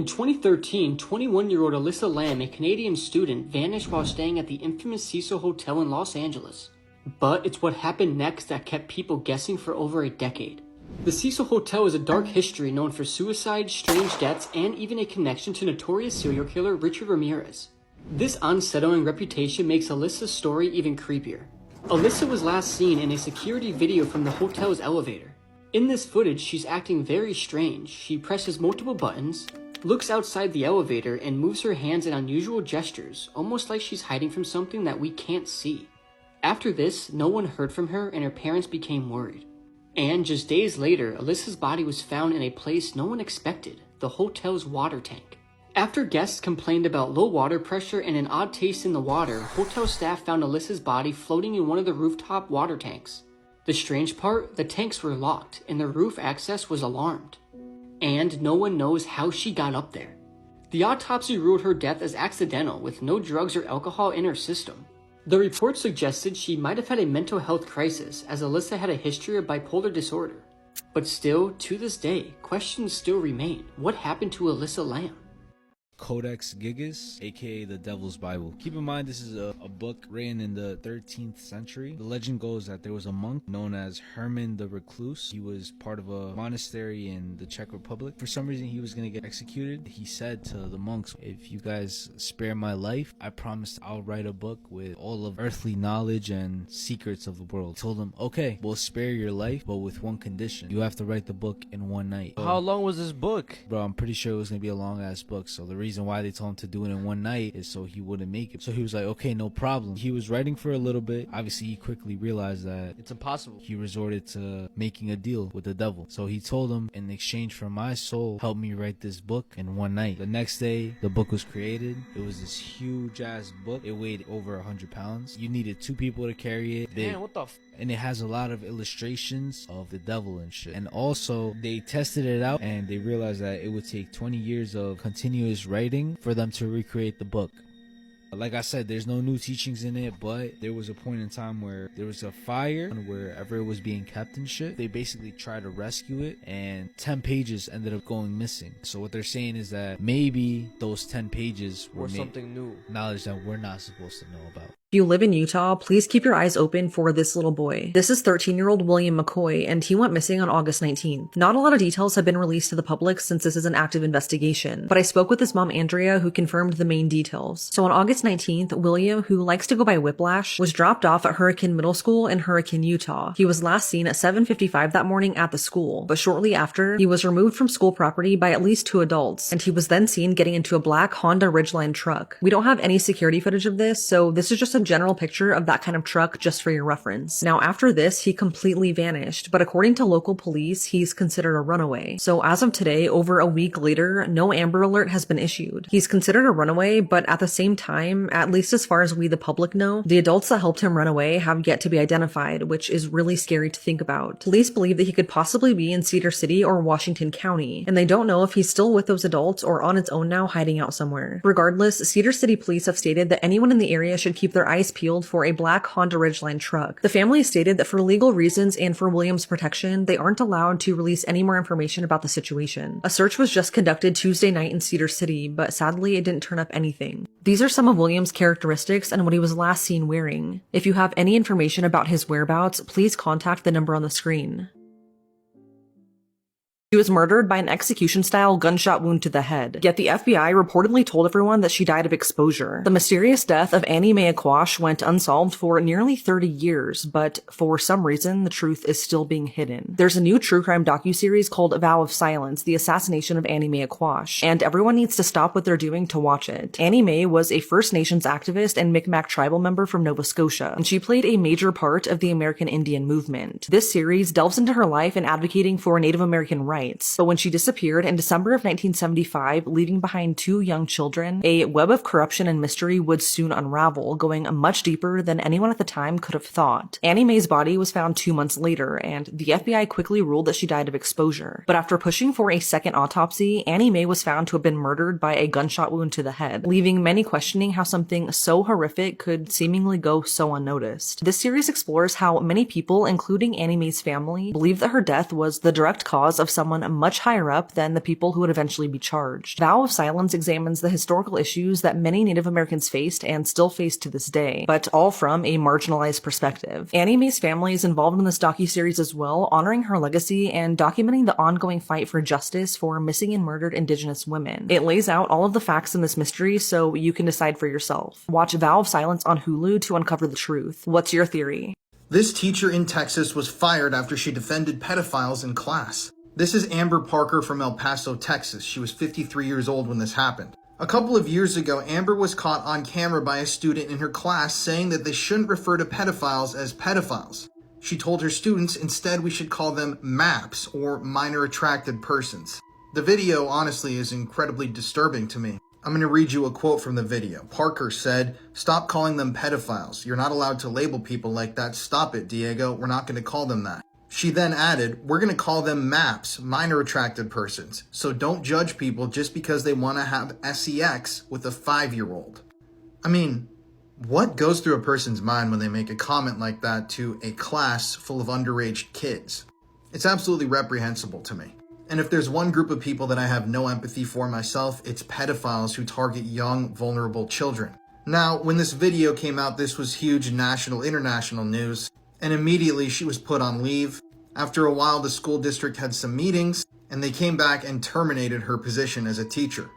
In 2013, 21-year-old Alyssa Lam, a Canadian student, vanished while staying at the infamous Cecil Hotel in Los Angeles. But it's what happened next that kept people guessing for over a decade. The Cecil Hotel is a dark history known for suicide, strange deaths, and even a connection to notorious serial killer Richard Ramirez. This unsettling reputation makes Alyssa's story even creepier. Alyssa was last seen in a security video from the hotel's elevator. In this footage, she's acting very strange. She presses multiple buttons, looks outside the elevator, and moves her hands in unusual gestures, almost like she's hiding from something that we can't see. After this, no one heard from her and her parents became worried. And just days later, Alyssa's body was found in a place no one expected, the hotel's water tank. After guests complained about low water pressure and an odd taste in the water, hotel staff found Alyssa's body floating in one of the rooftop water tanks. The strange part, the tanks were locked and the roof access was alarmed. And no one knows how she got up there. The autopsy ruled her death as accidental, with no drugs or alcohol in her system. The report suggested she might have had a mental health crisis, as Alyssa had a history of bipolar disorder. But still, to this day, questions still remain. What happened to Alyssa Lam? Codex Gigas, aka the Devil's Bible. Keep in mind, this is a book written in the 13th century. The legend goes that there was a monk known as Herman the Recluse. He was part of a monastery in the Czech Republic. For some reason, he was going to get executed. He said to the monks, if you guys spare my life, I promise I'll write a book with all of earthly knowledge and secrets of the world. He told them, okay, we'll spare your life, but with one condition. You have to write the book in one night. How long was this book? Bro, I'm pretty sure it was going to be a long ass book. So the reason why they told him to do it in one night is so he wouldn't make it. So he was like, okay, no problem. He was writing for a little bit. Obviously, he quickly realized that It's impossible. he resorted to making a deal with the devil. So he told him, in exchange for my soul, help me write this book in one night. The next day, the book was created. It was this huge ass book. It weighed over 100 pounds. You needed 2 people to carry it. Man, what the And it has a lot of illustrations of the devil and shit. And also, they tested it out and they realized that it would take 20 years of continuous writing for them to recreate the book. Like I said, there's no new teachings in it, but there was a point in time where there was a fire and wherever it was being kept and shit, they basically tried to rescue it and 10 pages ended up going missing. So what they're saying is that maybe those 10 pages or something new. Knowledge that we're not supposed to know about. If you live in Utah, please keep your eyes open for this little boy. This is 13-year-old William McCoy, and he went missing on August 19th. Not a lot of details have been released to the public since this is an active investigation, but I spoke with his mom Andrea, who confirmed the main details. So on August 19th, William, who likes to go by Whiplash, was dropped off at Hurricane Middle School in Hurricane, Utah. He was last seen at 7:55 that morning at the school, but shortly after, he was removed from school property by at least 2 adults, and he was then seen getting into a black Honda Ridgeline truck. We don't have any security footage of this, so this is just a general picture of that kind of truck just for your reference. Now after this, he completely vanished, but according to local police, he's considered a runaway. So as of today, over a week later, no Amber Alert has been issued. He's considered a runaway, but at the same time, at least as far as we the public know, the adults that helped him run away have yet to be identified, which is really scary to think about. Police believe that he could possibly be in Cedar City or Washington County, and they don't know if he's still with those adults or on its own now hiding out somewhere. Regardless, Cedar City police have stated that anyone in the area should keep their eyes peeled for a black Honda Ridgeline truck. The family stated that for legal reasons and for William's protection, they aren't allowed to release any more information about the situation. A search was just conducted Tuesday night in Cedar City, but sadly it didn't turn up anything. These are some of William's characteristics and what he was last seen wearing. If you have any information about his whereabouts, please contact the number on the screen. She was murdered by an execution-style gunshot wound to the head, yet the FBI reportedly told everyone that she died of exposure. The mysterious death of Annie Mae Aquash went unsolved for nearly 30 years, but for some reason, the truth is still being hidden. There's a new true crime docuseries called A Vow of Silence, The Assassination of Annie Mae Aquash, and everyone needs to stop what they're doing to watch it. Annie Mae was a First Nations activist and Mi'kmaq tribal member from Nova Scotia, and she played a major part of the American Indian movement. This series delves into her life in advocating for Native American rights. But when she disappeared in December of 1975, leaving behind 2 young children, a web of corruption and mystery would soon unravel, going much deeper than anyone at the time could have thought. Annie Mae's body was found 2 months later, and the FBI quickly ruled that she died of exposure. But after pushing for a second autopsy, Annie Mae was found to have been murdered by a gunshot wound to the head, leaving many questioning how something so horrific could seemingly go so unnoticed. This series explores how many people, including Annie Mae's family, believe that her death was the direct cause of some someone much higher up than the people who would eventually be charged. Vow of Silence examines the historical issues that many Native Americans faced and still face to this day, but all from a marginalized perspective. Annie Mae's family is involved in this docuseries as well, honoring her legacy and documenting the ongoing fight for justice for missing and murdered Indigenous women. It lays out all of the facts in this mystery so you can decide for yourself. Watch Vow of Silence on Hulu to uncover the truth. What's your theory? This teacher in Texas was fired after she defended pedophiles in class. This is Amber Parker from El Paso, Texas. She was 53 years old when this happened. A couple of years ago, Amber was caught on camera by a student in her class saying that they shouldn't refer to pedophiles as pedophiles. She told her students instead we should call them MAPs, or minor attracted persons. The video, honestly, is incredibly disturbing to me. I'm going to read you a quote from the video. Parker said, "Stop calling them pedophiles. You're not allowed to label people like that. Stop it, Diego. We're not going to call them that." She then added, "We're going to call them MAPs, minor attracted persons. So don't judge people just because they want to have sex with a 5-year-old. I mean, what goes through a person's mind when they make a comment like that to a class full of underage kids? It's absolutely reprehensible to me. And if there's one group of people that I have no empathy for myself, it's pedophiles who target young, vulnerable children." Now, when this video came out, this was huge national, international news, and immediately she was put on leave. After a while, the school district had some meetings, and they came back and terminated her position as a teacher,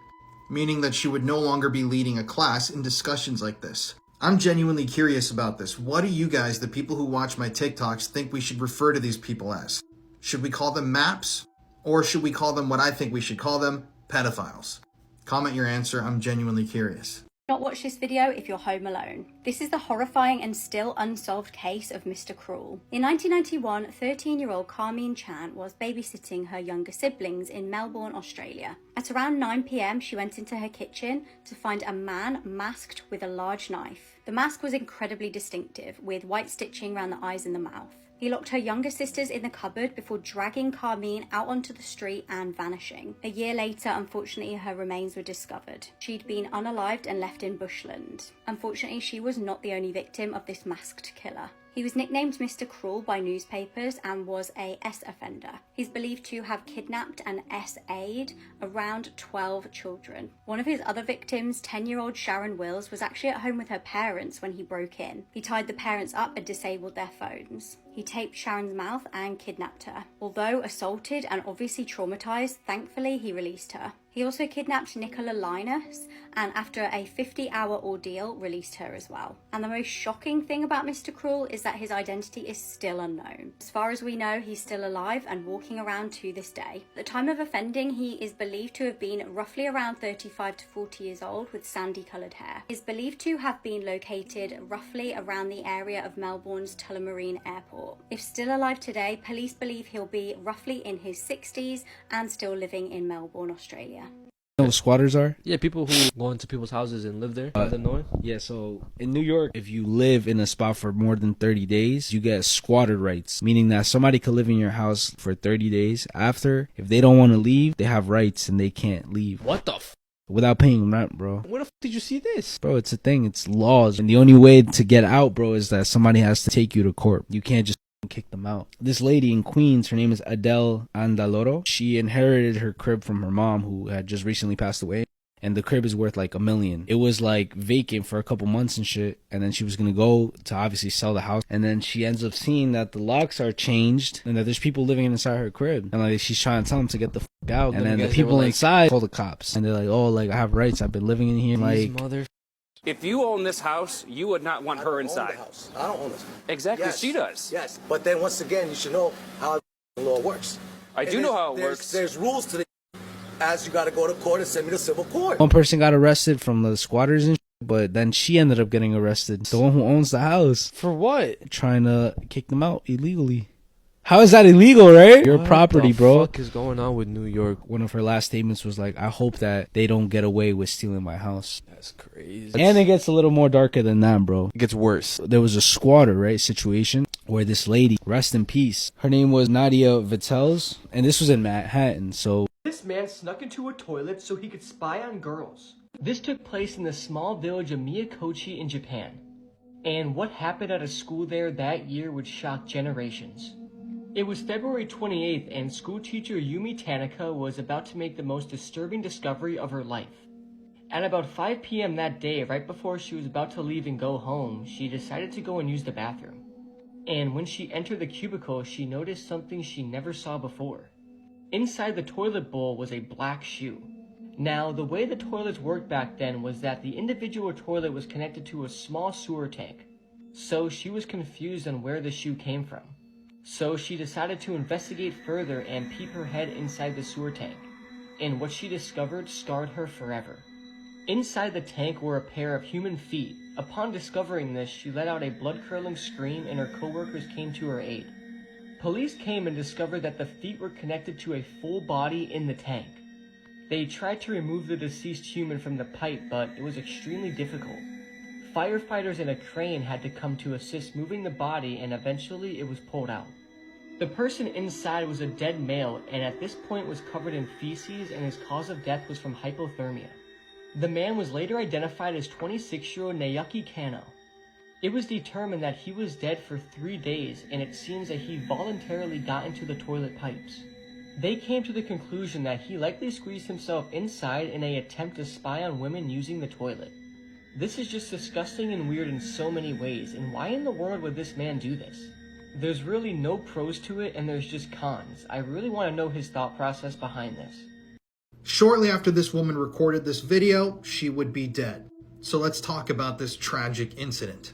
meaning that she would no longer be leading a class in discussions like this. I'm genuinely curious about this. What do you guys, the people who watch my TikToks, think we should refer to these people as? Should we call them MAPs? Or should we call them what I think we should call them, pedophiles? Comment your answer. I'm genuinely curious. Not watch this video if you're home alone. This is the horrifying and still unsolved case of Mr. Cruel. In 1991, 13-year-old Carmine Chan was babysitting her younger siblings in Melbourne, Australia. At around 9 p.m, she went into her kitchen to find a man masked with a large knife. The mask was incredibly distinctive, with white stitching around the eyes and the mouth. He locked her younger sisters in the cupboard before dragging Carmine out onto the street and vanishing. A year later, unfortunately, her remains were discovered. She'd been unalived and left in bushland. Unfortunately, she was not the only victim of this masked killer. He was nicknamed Mr. Cruel by newspapers and was a S offender. He's believed to have kidnapped and S-A'd around 12 children. One of his other victims, 10-year-old Sharon Wills, was actually at home with her parents when he broke in. He tied the parents up and disabled their phones. He taped Sharon's mouth and kidnapped her. Although assaulted and obviously traumatized, thankfully he released her. He also kidnapped Nicola Linus and after a 50-hour ordeal released her as well. And the most shocking thing about Mr. Cruel is that his identity is still unknown. As far as we know, he's still alive and walking around to this day. At the time of offending, he is believed to have been roughly around 35 to 40 years old with sandy coloured hair. He is believed to have been located roughly around the area of Melbourne's Tullamarine Airport. If still alive today, police believe he'll be roughly in his 60s and still living in Melbourne, Australia. You know what squatters are? Yeah, people who go into people's houses and live there without knowing. Yeah, so in New York, if you live in a spot for more than 30 days, you get squatter rights, meaning that somebody could live in your house for 30 days. After, if they don't want to leave, they have rights and they can't leave. What the Without paying rent, bro. Where the did you see this? Bro, it's a thing. It's laws. And the only way to get out, bro, is that somebody has to take you to court. You can't just kick them out. This lady in Queens, her name is Adele Andaloro. She inherited her crib from her mom, who had just recently passed away. And the crib is worth like $1 million. It was like vacant for a couple months and shit. And then she was gonna go to obviously sell the house. And then she ends up seeing that the locks are changed and that there's people living inside her crib. And like she's trying to tell them to get the fuck out. And then the people inside call the cops. And they're like, "Oh, like I have rights. I've been living in here." Like, mother. If you own this house, you would not want her inside. I don't own this. Exactly, Yes. she does. Yes, but then once again, you should know how the law works. I do know how it works. There's rules to the as you got to go to court and send me to civil court. one person got arrested from the squatters and shit, but then she ended up getting arrested. The one who owns the house. For what? Trying to kick them out illegally. How is that illegal, right? Your property, bro. What the fuck is going on with New York? One of her last statements was like, "I hope that they don't get away with stealing my house." That's crazy. And it gets a little more darker than that, bro. It gets worse. There was a squatter, right, situation where this lady, rest in peace, her name was Nadia Vitels, and this was in Manhattan, so... This man snuck into a toilet so he could spy on girls. This took place in the small village of Miyakochi in Japan. And what happened at a school there that year would shock generations. It was February 28th and schoolteacher Yumi Tanaka was about to make the most disturbing discovery of her life. At about 5 p.m. that day, right before she was about to leave and go home, she decided to go and use the bathroom. And when she entered the cubicle, she noticed something she never saw before. Inside the toilet bowl was a black shoe. Now, the way the toilets worked back then was that the individual toilet was connected to a small sewer tank. So she was confused on where the shoe came from. So she decided to investigate further and peep her head inside the sewer tank. And what she discovered scarred her forever. Inside the tank were a pair of human feet. Upon discovering this, she let out a blood-curdling scream and her co-workers came to her aid. Police came and discovered that the feet were connected to a full body in the tank. They tried to remove the deceased human from the pipe, but it was extremely difficult. Firefighters and a crane had to come to assist moving the body, and eventually it was pulled out. The person inside was a dead male, and at this point was covered in feces, and his cause of death was from hypothermia. The man was later identified as 26-year-old Naoki Kano. It was determined that he was dead for 3 days, and it seems that he voluntarily got into the toilet pipes. They came to the conclusion that he likely squeezed himself inside in an attempt to spy on women using the toilet. This is just disgusting and weird in so many ways, and why in the world would this man do this? There's really no pros to it, and there's just cons. I really want to know his thought process behind this. Shortly after this woman recorded this video, she would be dead. So let's talk about this tragic incident.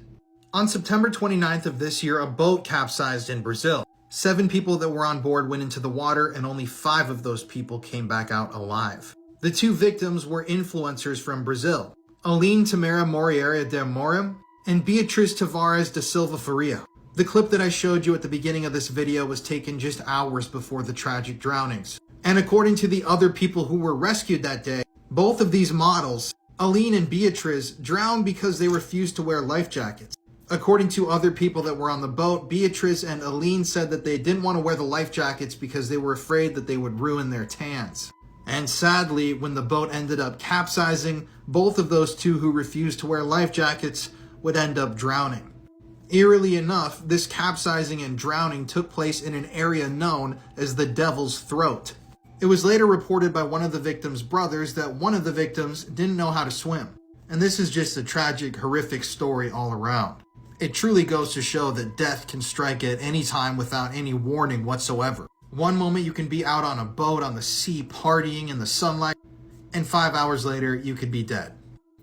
On September 29th of this year, a boat capsized in Brazil. 7 people that were on board went into the water, and only 5 of those people came back out alive. The 2 victims were influencers from Brazil, Aline Tamara Moreira de Amorim and Beatriz Tavares da Silva Faria. The clip that I showed you at the beginning of this video was taken just hours before the tragic drownings. And according to the other people who were rescued that day, both of these models, Aline and Beatriz, drowned because they refused to wear life jackets. According to other people that were on the boat, Beatriz and Aline said that they didn't want to wear the life jackets because they were afraid that they would ruin their tans. And sadly, when the boat ended up capsizing, both of those 2 who refused to wear life jackets would end up drowning. Eerily enough, this capsizing and drowning took place in an area known as the Devil's Throat. It was later reported by one of the victims' brothers that one of the victims didn't know how to swim. And this is just a tragic, horrific story all around. It truly goes to show that death can strike at any time without any warning whatsoever. One moment you can be out on a boat on the sea partying in the sunlight, and 5 hours later you could be dead.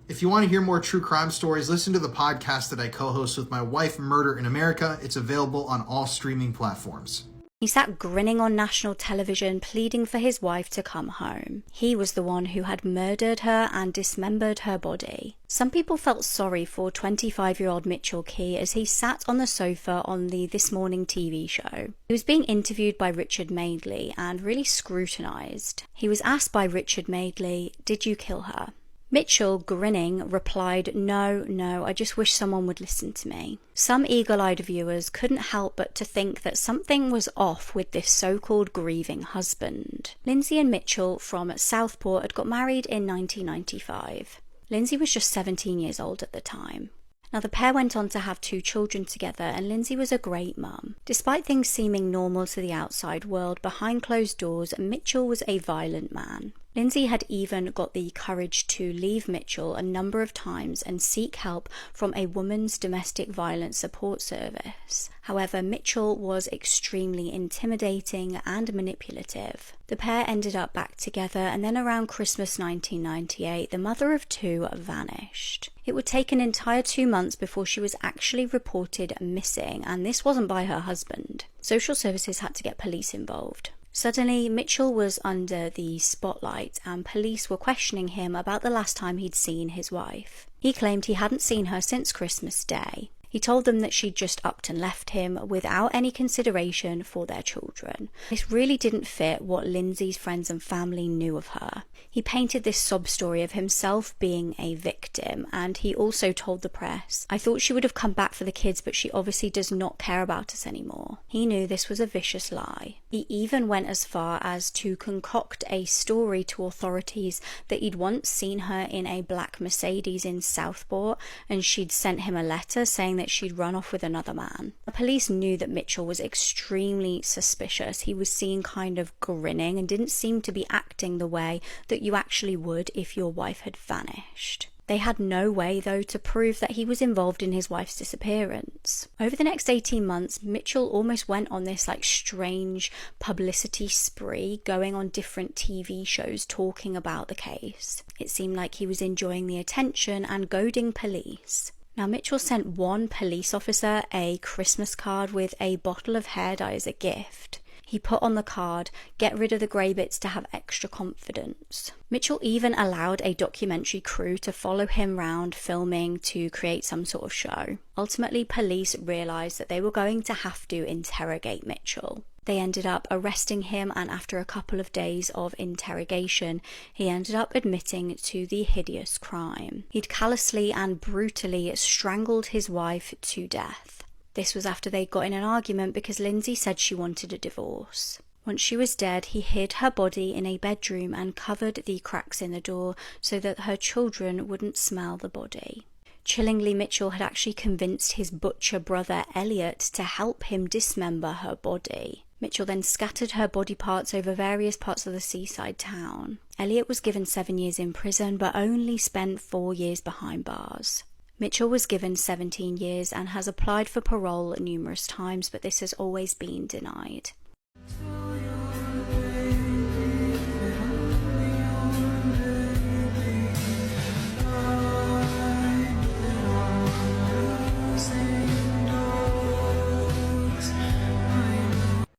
If you want to hear more true crime stories, listen to the podcast that I co-host with my wife, Murder in America. It's available on all streaming platforms. He sat grinning on national television, pleading for his wife to come home. He was the one who had murdered her and dismembered her body. Some people felt sorry for 25-year-old Mitchell Key as he sat on the sofa on the This Morning TV show. He was being interviewed by Richard Madeley and really scrutinised. He was asked by Richard Madeley, "Did you kill her?" Mitchell, grinning, replied, No, I just wish someone would listen to me." Some eagle-eyed viewers couldn't help but to think that something was off with this so-called grieving husband. Lindsay and Mitchell from Southport had got married in 1995. Lindsay was just 17 years old at the time. Now, the pair went on to have 2 children together, and Lindsay was a great mum. Despite things seeming normal to the outside world, behind closed doors, Mitchell was a violent man. Lindsay had even got the courage to leave Mitchell a number of times and seek help from a women's domestic violence support service. However, Mitchell was extremely intimidating and manipulative. The pair ended up back together, and then around Christmas 1998, the mother of 2 vanished. It would take an entire 2 months before she was actually reported missing, and this wasn't by her husband. Social services had to get police involved. Suddenly, Mitchell was under the spotlight and police were questioning him about the last time he'd seen his wife. He claimed he hadn't seen her since Christmas Day. He told them that she'd just upped and left him without any consideration for their children. This really didn't fit what Lindsay's friends and family knew of her. He painted this sob story of himself being a victim, and he also told the press, "I thought she would have come back for the kids, but she obviously does not care about us anymore." He knew this was a vicious lie. He even went as far as to concoct a story to authorities that he'd once seen her in a black Mercedes in Southport, and she'd sent him a letter saying that that she'd run off with another man. The police knew that Mitchell was extremely suspicious. He was seen kind of grinning and didn't seem to be acting the way that you actually would if your wife had vanished. They had no way, though, to prove that he was involved in his wife's disappearance. Over the next 18 months, Mitchell almost went on this strange publicity spree, going on different TV shows talking about the case. It seemed like he was enjoying the attention and goading police. Now, Mitchell sent one police officer a Christmas card with a bottle of hair dye as a gift. He put on the card, "Get rid of the grey bits to have extra confidence." Mitchell even allowed a documentary crew to follow him round filming to create some sort of show. Ultimately, police realised that they were going to have to interrogate Mitchell. They ended up arresting him, and after a couple of days of interrogation, he ended up admitting to the hideous crime. He'd callously and brutally strangled his wife to death. This was after they got in an argument because Lindsay said she wanted a divorce. Once she was dead, he hid her body in a bedroom and covered the cracks in the door so that her children wouldn't smell the body. Chillingly, Mitchell had actually convinced his butcher brother Elliot to help him dismember her body. Mitchell then scattered her body parts over various parts of the seaside town. Elliot was given 7 years in prison but only spent 4 years behind bars. Mitchell was given 17 years and has applied for parole numerous times, but this has always been denied.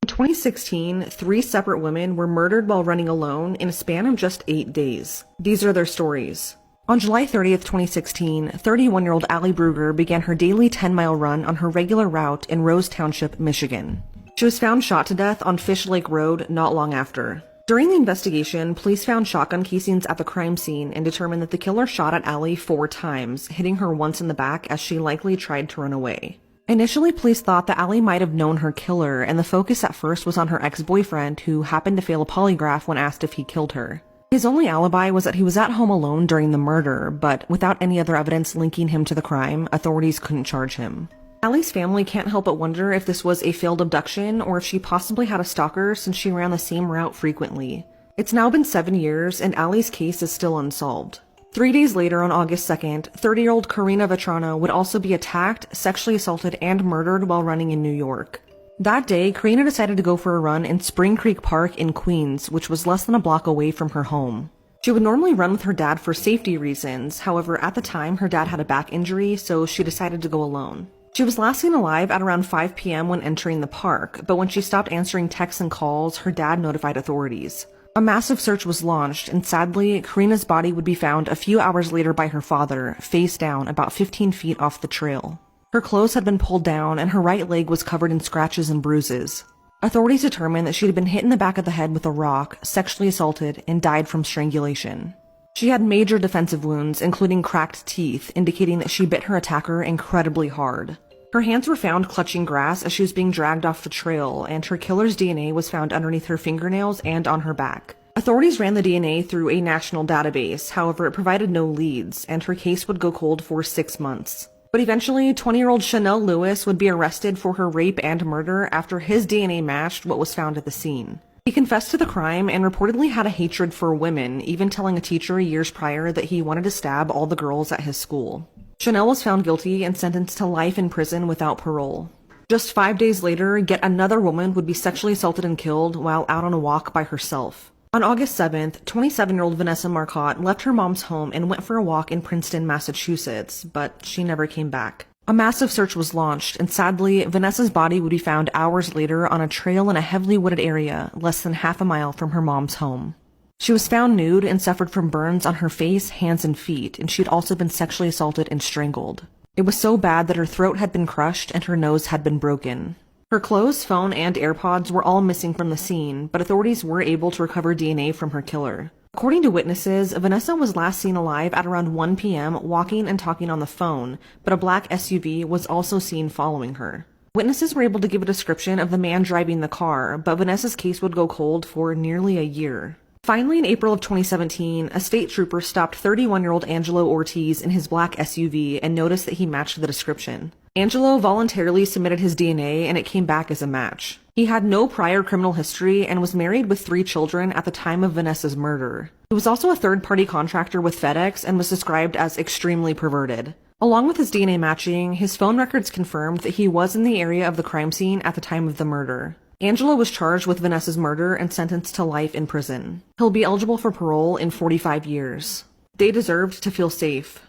In 2016, 3 separate women were murdered while running alone in a span of just 8 days. These are their stories. On July 30th, 2016, 31-year-old Allie Bruger began her daily 10-mile run on her regular route in Rose Township, Michigan. She was found shot to death on Fish Lake Road not long after. During the investigation, police found shotgun casings at the crime scene and determined that the killer shot at Allie 4 times, hitting her once in the back as she likely tried to run away. Initially, police thought that Allie might have known her killer, and the focus at first was on her ex-boyfriend, who happened to fail a polygraph when asked if he killed her. His only alibi was that he was at home alone during the murder, but without any other evidence linking him to the crime, authorities couldn't charge him. Allie's family can't help but wonder if this was a failed abduction or if she possibly had a stalker since she ran the same route frequently. It's now been 7 years, and Allie's case is still unsolved. 3 days later, on August 2nd, 30-year-old Karina Vetrano would also be attacked, sexually assaulted, and murdered while running in New York. That day, Karina decided to go for a run in Spring Creek Park in Queens, which was less than a block away from her home. She would normally run with her dad for safety reasons, however, at the time, her dad had a back injury, so she decided to go alone. She was last seen alive at around 5 p.m. when entering the park, but when she stopped answering texts and calls, her dad notified authorities. A massive search was launched, and sadly, Karina's body would be found a few hours later by her father, face down about 15 feet off the trail. Her clothes had been pulled down, and her right leg was covered in scratches and bruises. Authorities determined that she had been hit in the back of the head with a rock, sexually assaulted, and died from strangulation. She had major defensive wounds, including cracked teeth, indicating that she bit her attacker incredibly hard. Her hands were found clutching grass as she was being dragged off the trail, and her killer's DNA was found underneath her fingernails and on her back. Authorities ran the DNA through a national database, however, it provided no leads, and her case would go cold for 6 months. But eventually, 20-year-old Chanel Lewis would be arrested for her rape and murder after his DNA matched what was found at the scene. He confessed to the crime and reportedly had a hatred for women, even telling a teacher years prior that he wanted to stab all the girls at his school. Chanel was found guilty and sentenced to life in prison without parole. Just 5 days later, yet another woman would be sexually assaulted and killed while out on a walk by herself. On August 7th, 27-year-old Vanessa Marcotte left her mom's home and went for a walk in Princeton, Massachusetts, but she never came back. A massive search was launched, and sadly, Vanessa's body would be found hours later on a trail in a heavily wooded area less than half a mile from her mom's home. She was found nude and suffered from burns on her face, hands, and feet, and she had also been sexually assaulted and strangled. It was so bad that her throat had been crushed and her nose had been broken. Her clothes, phone, and AirPods were all missing from the scene, but authorities were able to recover DNA from her killer. According to witnesses, Vanessa was last seen alive at around 1 p.m. walking and talking on the phone, but a black SUV was also seen following her. Witnesses were able to give a description of the man driving the car, but Vanessa's case would go cold for nearly a year. Finally, in April of 2017, a state trooper stopped 31-year-old Angelo Ortiz in his black SUV and noticed that he matched the description. Angelo voluntarily submitted his DNA and it came back as a match. He had no prior criminal history and was married with 3 children at the time of Vanessa's murder. He was also a third-party contractor with FedEx and was described as extremely perverted. Along with his DNA matching, his phone records confirmed that he was in the area of the crime scene at the time of the murder. Angelo was charged with Vanessa's murder and sentenced to life in prison. He'll be eligible for parole in 45 years. They deserved to feel safe.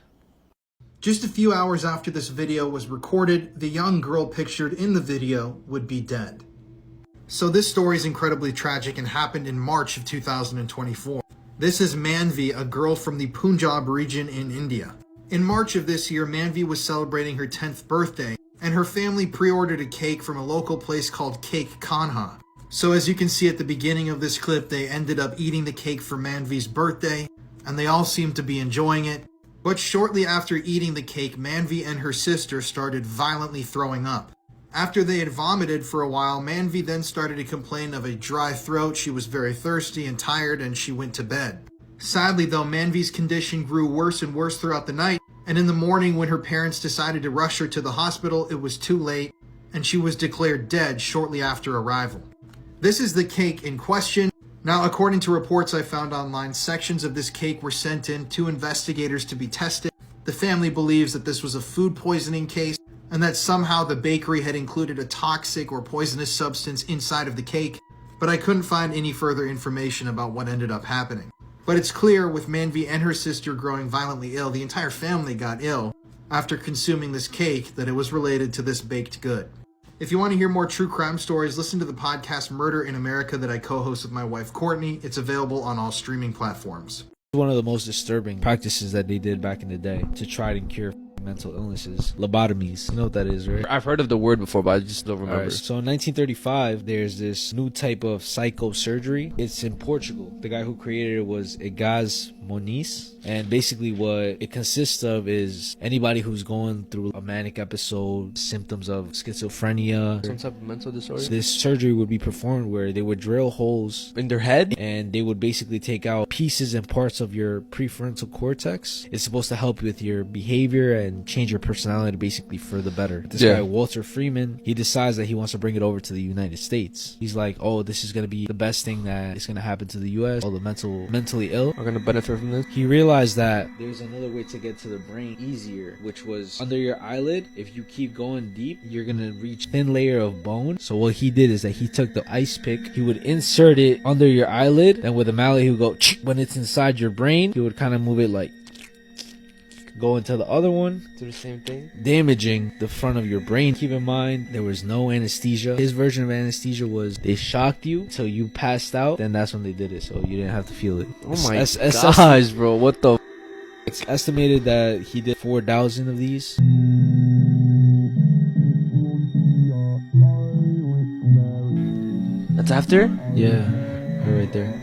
Just a few hours after this video was recorded, the young girl pictured in the video would be dead. So this story is incredibly tragic and happened in March of 2024. This is Manvi, a girl from the Punjab region in India. In March of this year, Manvi was celebrating her 10th birthday, and her family pre-ordered a cake from a local place called Cake Kanha. So as you can see at the beginning of this clip, they ended up eating the cake for Manvi's birthday, and they all seemed to be enjoying it. But shortly after eating the cake, Manvi and her sister started violently throwing up. After they had vomited for a while, Manvi then started to complain of a dry throat. She was very thirsty and tired, and she went to bed. Sadly though, Manvi's condition grew worse and worse throughout the night, and in the morning when her parents decided to rush her to the hospital, it was too late, and she was declared dead shortly after arrival. This is the cake in question. Now, according to reports I found online, sections of this cake were sent in to investigators to be tested. The family believes that this was a food poisoning case, and that somehow the bakery had included a toxic or poisonous substance inside of the cake, but I couldn't find any further information about what ended up happening. But it's clear with Manvi and her sister growing violently ill, the entire family got ill after consuming this cake, that it was related to this baked good. If you want to hear more true crime stories, listen to the podcast Murder in America that I co-host with my wife Courtney. It's available on all streaming platforms. One of the most disturbing practices that they did back in the day to try and cure mental illnesses, lobotomies. You know what that is, right? I've heard of the word before, but I just don't remember. Right, so in 1935, there's this new type of psychosurgery. It's in Portugal. The guy who created it was Igaz Moniz. And basically what it consists of is anybody who's going through a manic episode, symptoms of schizophrenia, Some type of mental disorder. this surgery would be performed where they would drill holes In their head? and they would basically take out pieces and parts of your prefrontal cortex. It's supposed to help with your behavior and change your personality basically for the better. This guy, Walter Freeman, he decides that he wants to bring it over to the United States. He's like, oh, this is going to be the best thing that is going to happen to the U.S. All the mentally ill Are going to benefit from this? He realized that there's another way to get to the brain easier, which was under your eyelid. If you keep going deep, you're going to reach thin layer of bone. So what he did is that he took the ice pick, he would insert it under your eyelid, and with a mallet he would go, when it's inside your brain, he would kind of move it like, go into the other one, Do the same thing? damaging the front of your brain. Keep in mind, there was no anesthesia. His version of anesthesia was they shocked you till you passed out, then that's when they did it, so you didn't have to feel it. Oh my It's gosh, bro. What the It's estimated that he did 4,000 of these. That's after? Yeah, right there.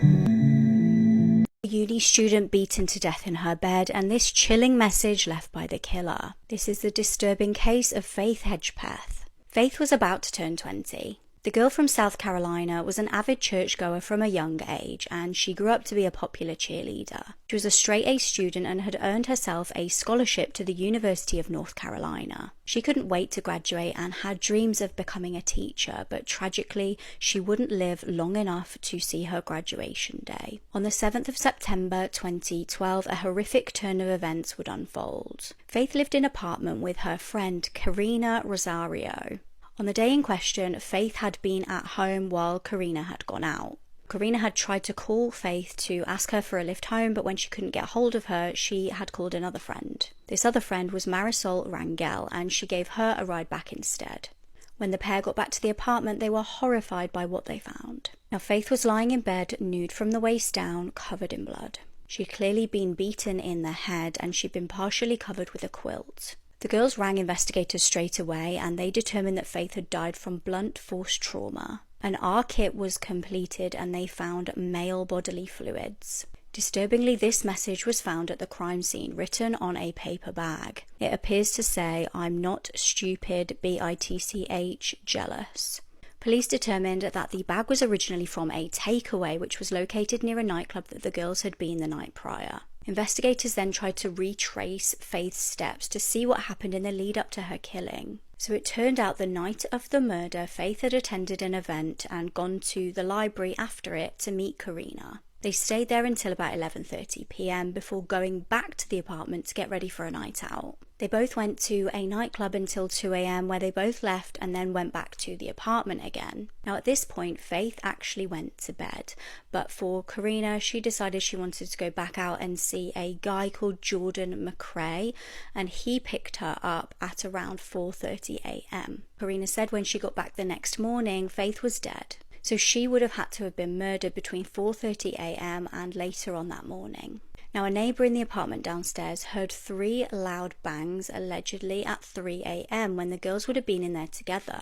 A uni student beaten to death in her bed, and this chilling message left by the killer. This is the disturbing case of Faith Hedgepeth. Faith was about to turn 20. The girl from South Carolina was an avid churchgoer from a young age, and she grew up to be a popular cheerleader. She was a straight-A student and had earned herself a scholarship to the University of North Carolina. She couldn't wait to graduate and had dreams of becoming a teacher, but tragically, she wouldn't live long enough to see her graduation day. On the 7th of September 2012, a horrific turn of events would unfold. Faith lived in an apartment with her friend Karina Rosario. On the day in question, Faith had been at home while Karina had gone out. Karina had tried to call Faith to ask her for a lift home, but when she couldn't get hold of her, she had called another friend. This other friend was Marisol Rangel, and she gave her a ride back instead. When the pair got back to the apartment, they were horrified by what they found. Now, Faith was lying in bed, nude from the waist down, covered in blood. She'd clearly been beaten in the head, and she'd been partially covered with a quilt. The girls rang investigators straight away, and they determined that Faith had died from blunt force trauma. An R-kit was completed and they found male bodily fluids. Disturbingly, this message was found at the crime scene, written on a paper bag. It appears to say, "I'm not stupid, bitch, jealous." Police determined that the bag was originally from a takeaway which was located near a nightclub that the girls had been the night prior. Investigators then tried to retrace Faith's steps to see what happened in the lead up to her killing. So it turned out the night of the murder, Faith had attended an event and gone to the library after it to meet Karina. They stayed there until about 11:30 p.m. before going back to the apartment to get ready for a night out. They both went to a nightclub until 2 a.m. where they both left and then went back to the apartment again. Now at this point, Faith actually went to bed, but for Karina, she decided she wanted to go back out and see a guy called Jordan McRae, and he picked her up at around 4:30 a.m. Karina said when she got back the next morning, Faith was dead. So she would have had to have been murdered between 4:30 a.m. and later on that morning. Now, a neighbour in the apartment downstairs heard 3 loud bangs, allegedly at 3 a.m. when the girls would have been in there together.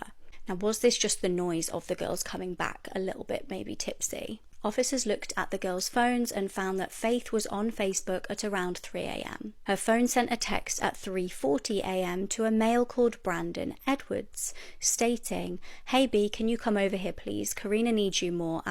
Now, was this just the noise of the girls coming back a little bit maybe tipsy? Officers looked at the girls' phones and found that Faith was on Facebook at around 3 a.m. Her phone sent a text at 3:40 a.m. to a male called Brandon Edwards, stating, "Hey B, can you come over here please? Karina needs you more,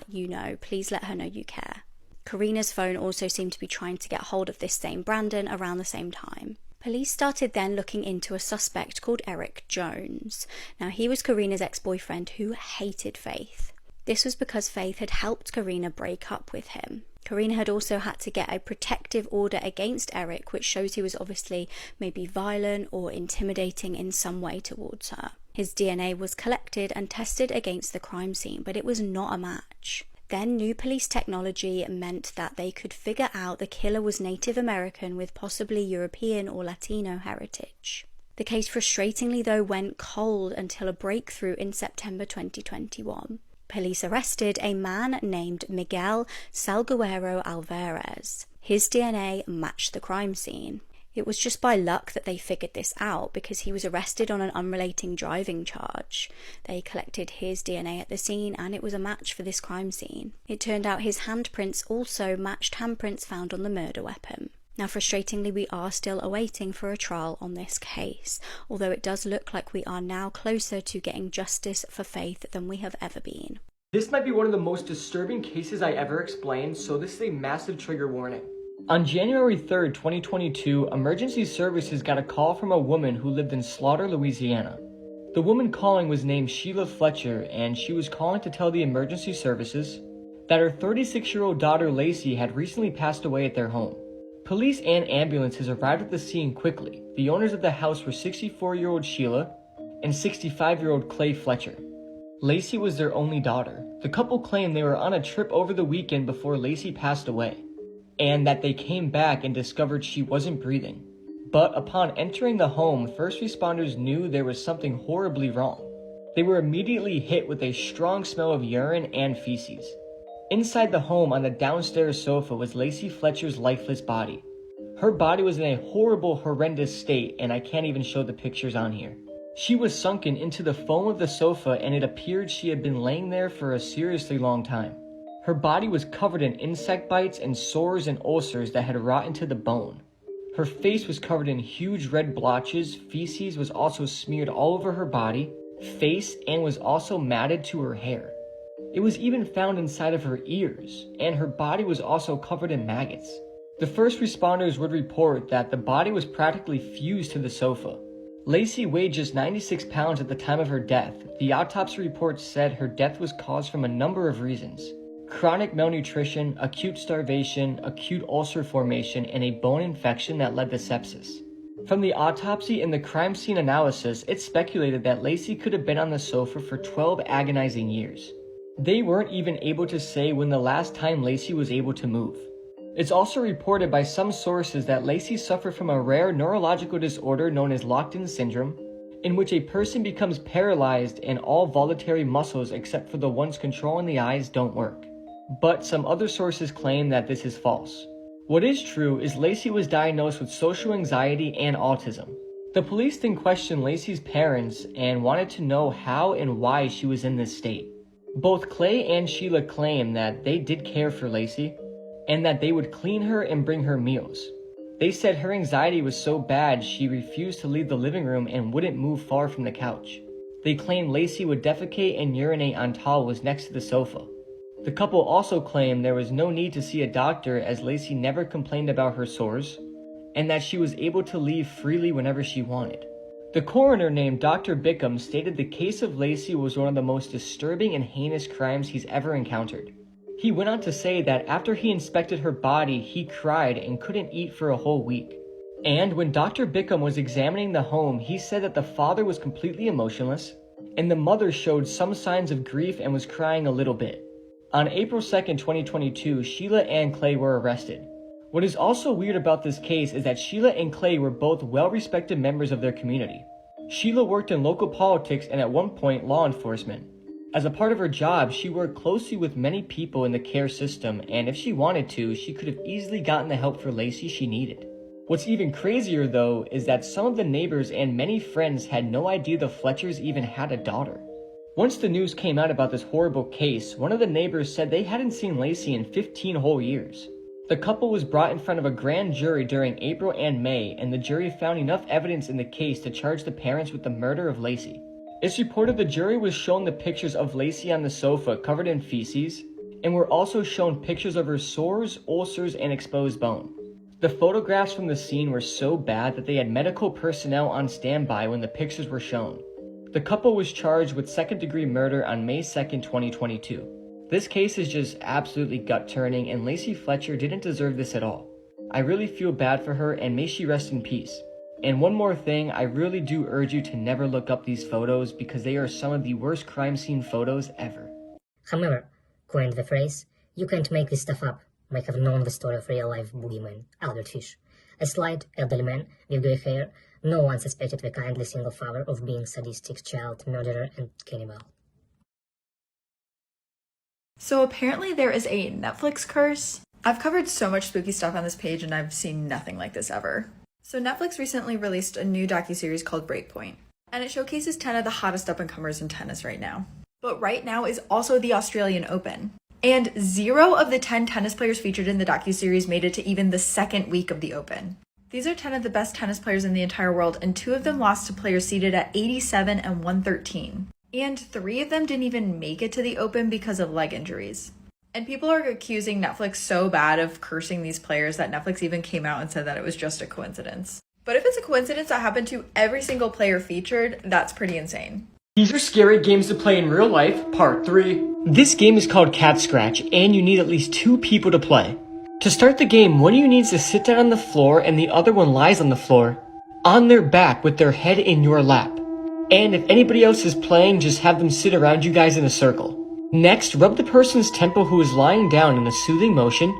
you know, please let her know you care." Karina's phone also seemed to be trying to get hold of this same Brandon around the same time. Police started then looking into a suspect called Eric Jones. Now, he was Karina's ex-boyfriend who hated Faith. This was because Faith had helped Karina break up with him. Karina had also had to get a protective order against Eric, which shows he was obviously maybe violent or intimidating in some way towards her. His DNA was collected and tested against the crime scene, but it was not a match. Then new police technology meant that they could figure out the killer was Native American with possibly European or Latino heritage. The case frustratingly though went cold until a breakthrough in September 2021. Police arrested a man named Miguel Salguero Alvarez. His DNA matched the crime scene. It was just by luck that they figured this out because he was arrested on an unrelating driving charge. They collected his DNA at the scene and it was a match for this crime scene. It turned out his handprints also matched handprints found on the murder weapon. Now, frustratingly, we are still awaiting for a trial on this case, although it does look like we are now closer to getting justice for Faith than we have ever been. This might be one of the most disturbing cases I ever explained, so this is a massive trigger warning. On January 3rd, 2022, emergency services got a call from a woman who lived in Slaughter, Louisiana. The woman calling was named Sheila Fletcher, and she was calling to tell the emergency services that her 36-year-old daughter Lacey had recently passed away at their home. Police and ambulances arrived at the scene quickly. The owners of the house were 64-year-old Sheila and 65-year-old Clay Fletcher. Lacey was their only daughter. The couple claimed they were on a trip over the weekend before Lacey passed away, and that they came back and discovered she wasn't breathing. But upon entering the home, first responders knew there was something horribly wrong. They were immediately hit with a strong smell of urine and feces. Inside the home on the downstairs sofa was Lacey Fletcher's lifeless body. Her body was in a horrible, horrendous state, and I can't even show the pictures on here. She was sunken into the foam of the sofa, and it appeared she had been laying there for a seriously long time. Her body was covered in insect bites and sores and ulcers that had rot into the bone. Her face was covered in huge red blotches. Feces was also smeared all over her body, face, and was also matted to her hair. It was even found inside of her ears, and her body was also covered in maggots. The first responders would report that the body was practically fused to the sofa. Lacey weighed just 96 pounds at the time of her death. The autopsy report said her death was caused from a number of reasons: chronic malnutrition, acute starvation, acute ulcer formation, and a bone infection that led to sepsis. From the autopsy and the crime scene analysis, it's speculated that Lacey could have been on the sofa for 12 agonizing years. They weren't even able to say when the last time Lacey was able to move. It's also reported by some sources that Lacey suffered from a rare neurological disorder known as locked-in syndrome, in which a person becomes paralyzed and all voluntary muscles except for the ones controlling the eyes don't work. But some other sources claim that this is false. What is true is Lacey was diagnosed with social anxiety and autism. The police then questioned Lacey's parents and wanted to know how and why she was in this state. Both Clay and Sheila claimed that they did care for Lacey, and that they would clean her and bring her meals. They said her anxiety was so bad she refused to leave the living room and wouldn't move far from the couch. They claimed Lacey would defecate and urinate on towels next to the sofa. The couple also claimed there was no need to see a doctor as Lacey never complained about her sores, and that she was able to leave freely whenever she wanted. The coroner named Dr. Bickham stated the case of Lacey was one of the most disturbing and heinous crimes he's ever encountered. He went on to say that after he inspected her body, he cried and couldn't eat for a whole week. And when Dr. Bickham was examining the home, he said that the father was completely emotionless, and the mother showed some signs of grief and was crying a little bit. On April 2nd, 2022, Sheila and Clay were arrested. What is also weird about this case is that Sheila and Clay were both well-respected members of their community. Sheila worked in local politics and at one point law enforcement. As a part of her job, she worked closely with many people in the care system, and if she wanted to, she could have easily gotten the help for Lacey she needed. What's even crazier though is that some of the neighbors and many friends had no idea the Fletchers even had a daughter. Once the news came out about this horrible case, one of the neighbors said they hadn't seen Lacey in 15 whole years. The couple was brought in front of a grand jury during April and May, and the jury found enough evidence in the case to charge the parents with the murder of Lacey. It's reported the jury was shown the pictures of Lacey on the sofa covered in feces, and were also shown pictures of her sores, ulcers, and exposed bone. The photographs from the scene were so bad that they had medical personnel on standby when the pictures were shown. The couple was charged with second-degree murder on May 2nd, 2022. This case is just absolutely gut-turning, and Lacey Fletcher didn't deserve this at all. I really feel bad for her, and may she rest in peace. And one more thing, I really do urge you to never look up these photos because they are some of the worst crime scene photos ever. However, coined the phrase, "You can't make this stuff up," might have known the story of real-life boogeyman, Albert Fish. A slight, elderly man with grey hair, no one suspected the kindly single father of being sadistic child murderer and cannibal. So apparently there is a Netflix curse. I've covered so much spooky stuff on this page and I've seen nothing like this ever. So Netflix recently released a new docuseries called Breakpoint, and it showcases 10 of the hottest up-and-comers in tennis right now. But right now is also the Australian Open. And 0 of the 10 tennis players featured in the docuseries made it to even the second week of the Open. These are 10 of the best tennis players in the entire world, and 2 of them lost to players seeded at 87 and 113. And 3 of them didn't even make it to the Open because of leg injuries. And people are accusing Netflix so bad of cursing these players that Netflix even came out and said that it was just a coincidence. But if it's a coincidence that happened to every single player featured, that's pretty insane. These are scary games to play in real life, part 3. This game is called Cat Scratch, and you need at least 2 people to play. To start the game, one of you needs to sit down on the floor and the other one lies on the floor, on their back with their head in your lap. And if anybody else is playing, just have them sit around you guys in a circle. Next, rub the person's temple who is lying down in a soothing motion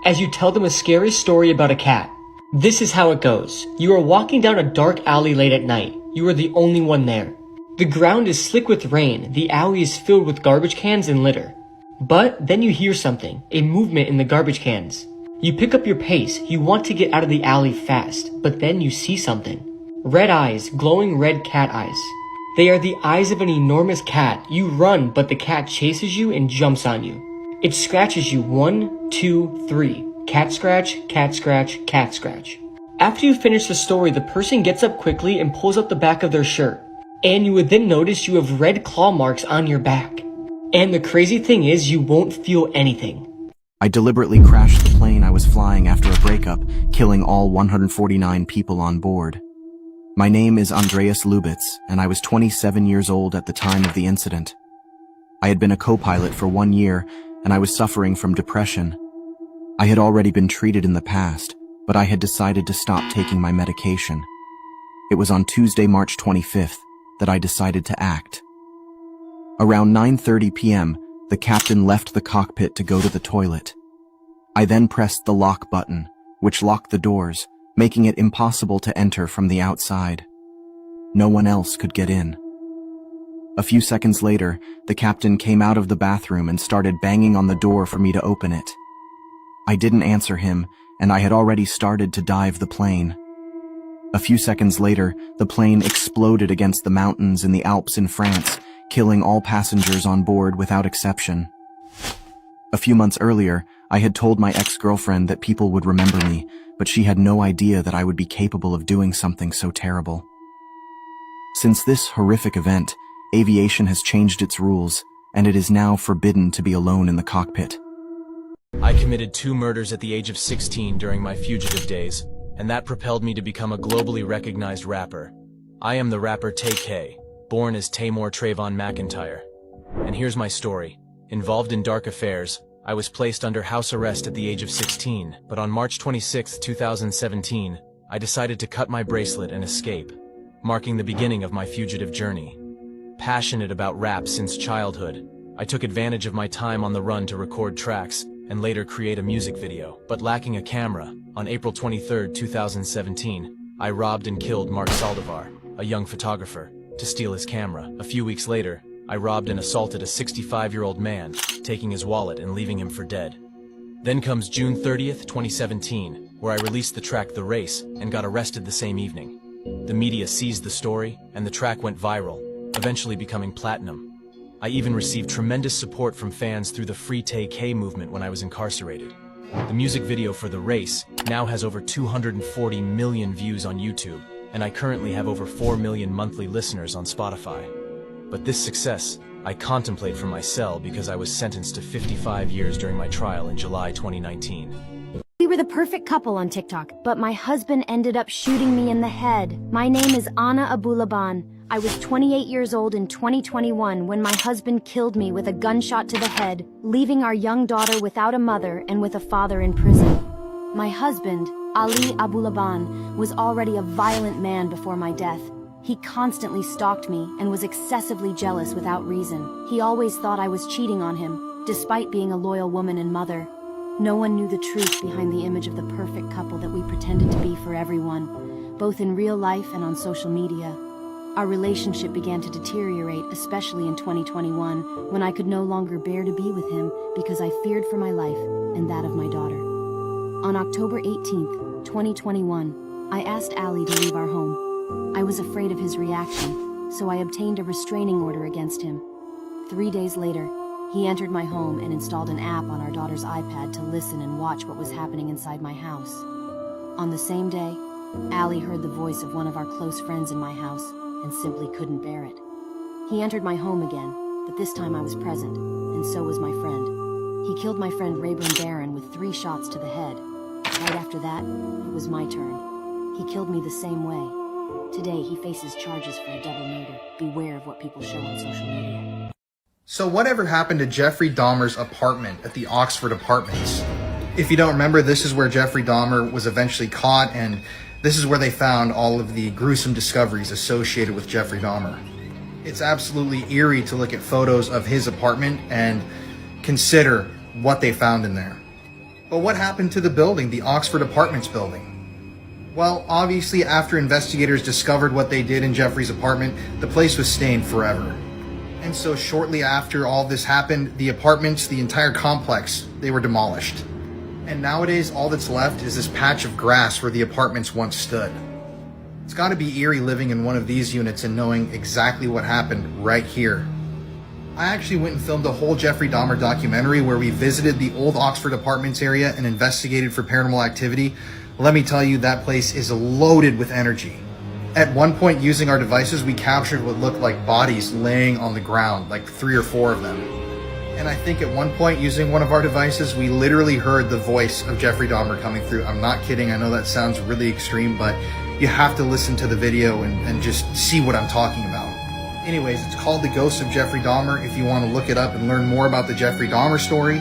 as you tell them a scary story about a cat. This is how it goes. You are walking down a dark alley late at night. You are the only one there. The ground is slick with rain. The alley is filled with garbage cans and litter. But then you hear something, a movement in the garbage cans. You pick up your pace. You want to get out of the alley fast, but then you see something. Red eyes, glowing red cat eyes. They are the eyes of an enormous cat. You run, but the cat chases you and jumps on you. It scratches you 1, 2, 3. Cat scratch, cat scratch, cat scratch. After you finish the story, the person gets up quickly and pulls up the back of their shirt. And you would then notice you have red claw marks on your back. And the crazy thing is, you won't feel anything. I deliberately crashed the plane I was flying after a breakup, killing all 149 people on board. My name is Andreas Lubitz, and I was 27 years old at the time of the incident. I had been a co-pilot for 1 year, and I was suffering from depression. I had already been treated in the past, but I had decided to stop taking my medication. It was on Tuesday, March 25th, that I decided to act. Around 9:30 p.m., the captain left the cockpit to go to the toilet. I then pressed the lock button, which locked the doors, making it impossible to enter from the outside. No one else could get in. A few seconds later, the captain came out of the bathroom and started banging on the door for me to open it. I didn't answer him, and I had already started to dive the plane. A few seconds later, the plane exploded against the mountains in the Alps in France, killing all passengers on board without exception. A few months earlier, I had told my ex-girlfriend that people would remember me, but she had no idea that I would be capable of doing something so terrible. Since this horrific event, Aviation has changed its rules, and it is now forbidden to be alone in the cockpit. I committed 2 murders at the age of 16 during my fugitive days, and that propelled me to become a globally recognized rapper. I am the rapper Tay-K, born as Taymor Trayvon McIntyre. And here's my story. Involved in dark affairs, I was placed under house arrest at the age of 16, but on March 26, 2017, I decided to cut my bracelet and escape, marking the beginning of my fugitive journey. Passionate about rap since childhood, I took advantage of my time on the run to record tracks and later create a music video. But lacking a camera, on April 23, 2017, I robbed and killed Mark Saldivar, a young photographer, to steal his camera. A few weeks later, I robbed and assaulted a 65-year-old man, taking his wallet and leaving him for dead. Then comes June 30th, 2017, where I released the track The Race and got arrested the same evening. The media seized the story, and the track went viral, eventually becoming platinum. I even received tremendous support from fans through the Free Tay-K movement when I was incarcerated. The music video for The Race now has over 240 million views on YouTube, and I currently have over 4 million monthly listeners on Spotify. But this success, I contemplate from my cell because I was sentenced to 55 years during my trial in July 2019. We were the perfect couple on TikTok, but my husband ended up shooting me in the head. My name is Ana Abulaban. I was 28 years old in 2021 when my husband killed me with a gunshot to the head, leaving our young daughter without a mother and with a father in prison. My husband, Ali Abulaban, was already a violent man before my death. He constantly stalked me and was excessively jealous without reason. He always thought I was cheating on him, despite being a loyal woman and mother. No one knew the truth behind the image of the perfect couple that we pretended to be for everyone, both in real life and on social media. Our relationship began to deteriorate, especially in 2021, when I could no longer bear to be with him because I feared for my life and that of my daughter. On October 18th, 2021, I asked Ali to leave our home. I was afraid of his reaction, so I obtained a restraining order against him. 3 days later, he entered my home and installed an app on our daughter's iPad to listen and watch what was happening inside my house. On the same day, Ali heard the voice of one of our close friends in my house and simply couldn't bear it. He entered my home again, but this time I was present, and so was my friend. He killed my friend Rayburn Barron with 3 shots to the head. Right after that, it was my turn. He killed me the same way. Today, he faces charges for a double murder. Beware of what people show on social media. So whatever happened to Jeffrey Dahmer's apartment at the Oxford Apartments? If you don't remember, this is where Jeffrey Dahmer was eventually caught, and this is where they found all of the gruesome discoveries associated with Jeffrey Dahmer. It's absolutely eerie to look at photos of his apartment and consider what they found in there. But what happened to the building, the Oxford Apartments building? Well, obviously after investigators discovered what they did in Jeffrey's apartment, the place was stained forever. And so shortly after all this happened, the apartments, the entire complex, they were demolished. And nowadays, all that's left is this patch of grass where the apartments once stood. It's gotta be eerie living in one of these units and knowing exactly what happened right here. I actually went and filmed a whole Jeffrey Dahmer documentary where we visited the old Oxford Apartments area and investigated for paranormal activity. Let me tell you, that place is loaded with energy. At one point, using our devices, we captured what looked like bodies laying on the ground, like 3 or 4 of them. And I think at one point, using one of our devices, we literally heard the voice of Jeffrey Dahmer coming through. I'm not kidding. I know that sounds really extreme, but you have to listen to the video and just see what I'm talking about. Anyways, it's called The Ghost of Jeffrey Dahmer if you want to look it up and learn more about the Jeffrey Dahmer story.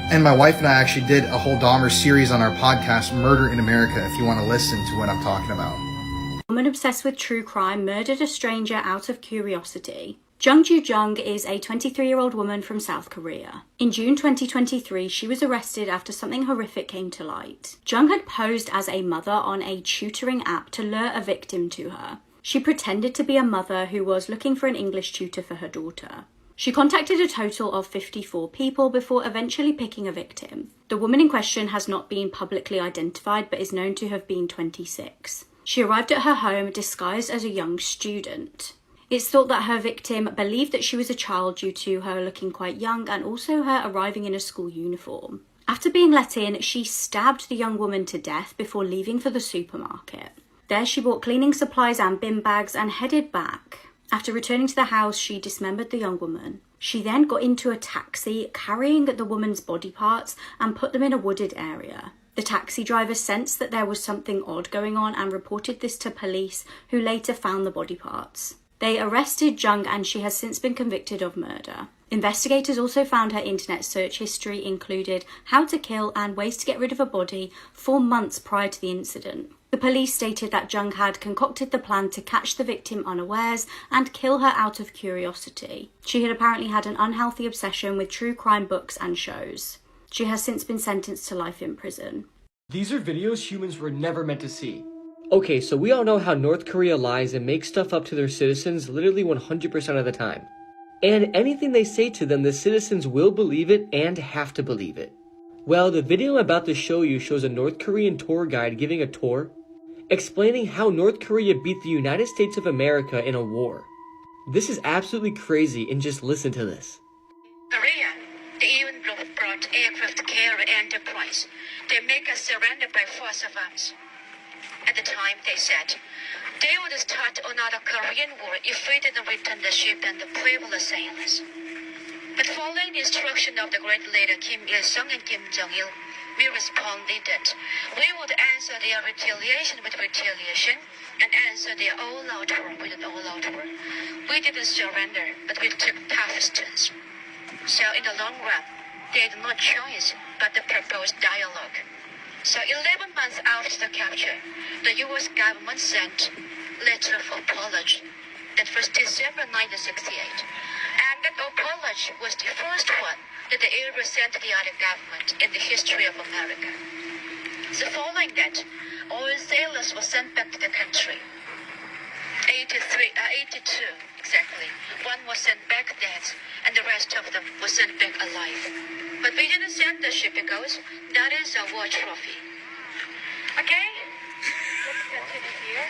And my wife and I actually did a whole Dahmer series on our podcast, Murder in America, if you want to listen to what I'm talking about. A woman obsessed with true crime murdered a stranger out of curiosity. Jung Ju Jung is a 23-year-old woman from South Korea. In June 2023, she was arrested after something horrific came to light. Jung had posed as a mother on a tutoring app to lure a victim to her. She pretended to be a mother who was looking for an English tutor for her daughter. She contacted a total of 54 people before eventually picking a victim. The woman in question has not been publicly identified but is known to have been 26. She arrived at her home disguised as a young student. It's thought that her victim believed that she was a child due to her looking quite young and also her arriving in a school uniform. After being let in, she stabbed the young woman to death before leaving for the supermarket. There she bought cleaning supplies and bin bags and headed back. After returning to the house, she dismembered the young woman. She then got into a taxi carrying the woman's body parts and put them in a wooded area. The taxi driver sensed that there was something odd going on and reported this to police, who later found the body parts. They arrested Jung and she has since been convicted of murder. Investigators also found her internet search history included how to kill and ways to get rid of a body 4 months prior to the incident. The police stated that Jung had concocted the plan to catch the victim unawares and kill her out of curiosity. She had apparently had an unhealthy obsession with true crime books and shows. She has since been sentenced to life in prison. These are videos humans were never meant to see. Okay, so we all know how North Korea lies and makes stuff up to their citizens literally 100% of the time. And anything they say to them, the citizens will believe it and have to believe it. Well, the video I'm about to show you shows a North Korean tour guide giving a tour, explaining how North Korea beat the United States of America in a war. This is absolutely crazy, and just listen to this. Korea, they even brought aircraft carrier Enterprise. They make us surrender by force of arms. At the time, they said, they would start another Korean war if we didn't return the ship and the previous sailors. But following the instruction of the great leader Kim Il-sung and Kim Jong-il, we responded that we would answer their retaliation with retaliation and answer their all-out war with an all-out war. We didn't surrender, but we took tough stance. So in the long run, they had no choice but to propose dialogue. So 11 months after the capture, the U.S. government sent letter of apology. That was December 1968. And that apology was the first one that they ever sent to the other government in the history of America. So following that, all sailors were sent back to the country. 82 exactly. One was sent back dead, and the rest of them were sent back alive. But we didn't send the ship because that is a war trophy. Okay? Let's continue here.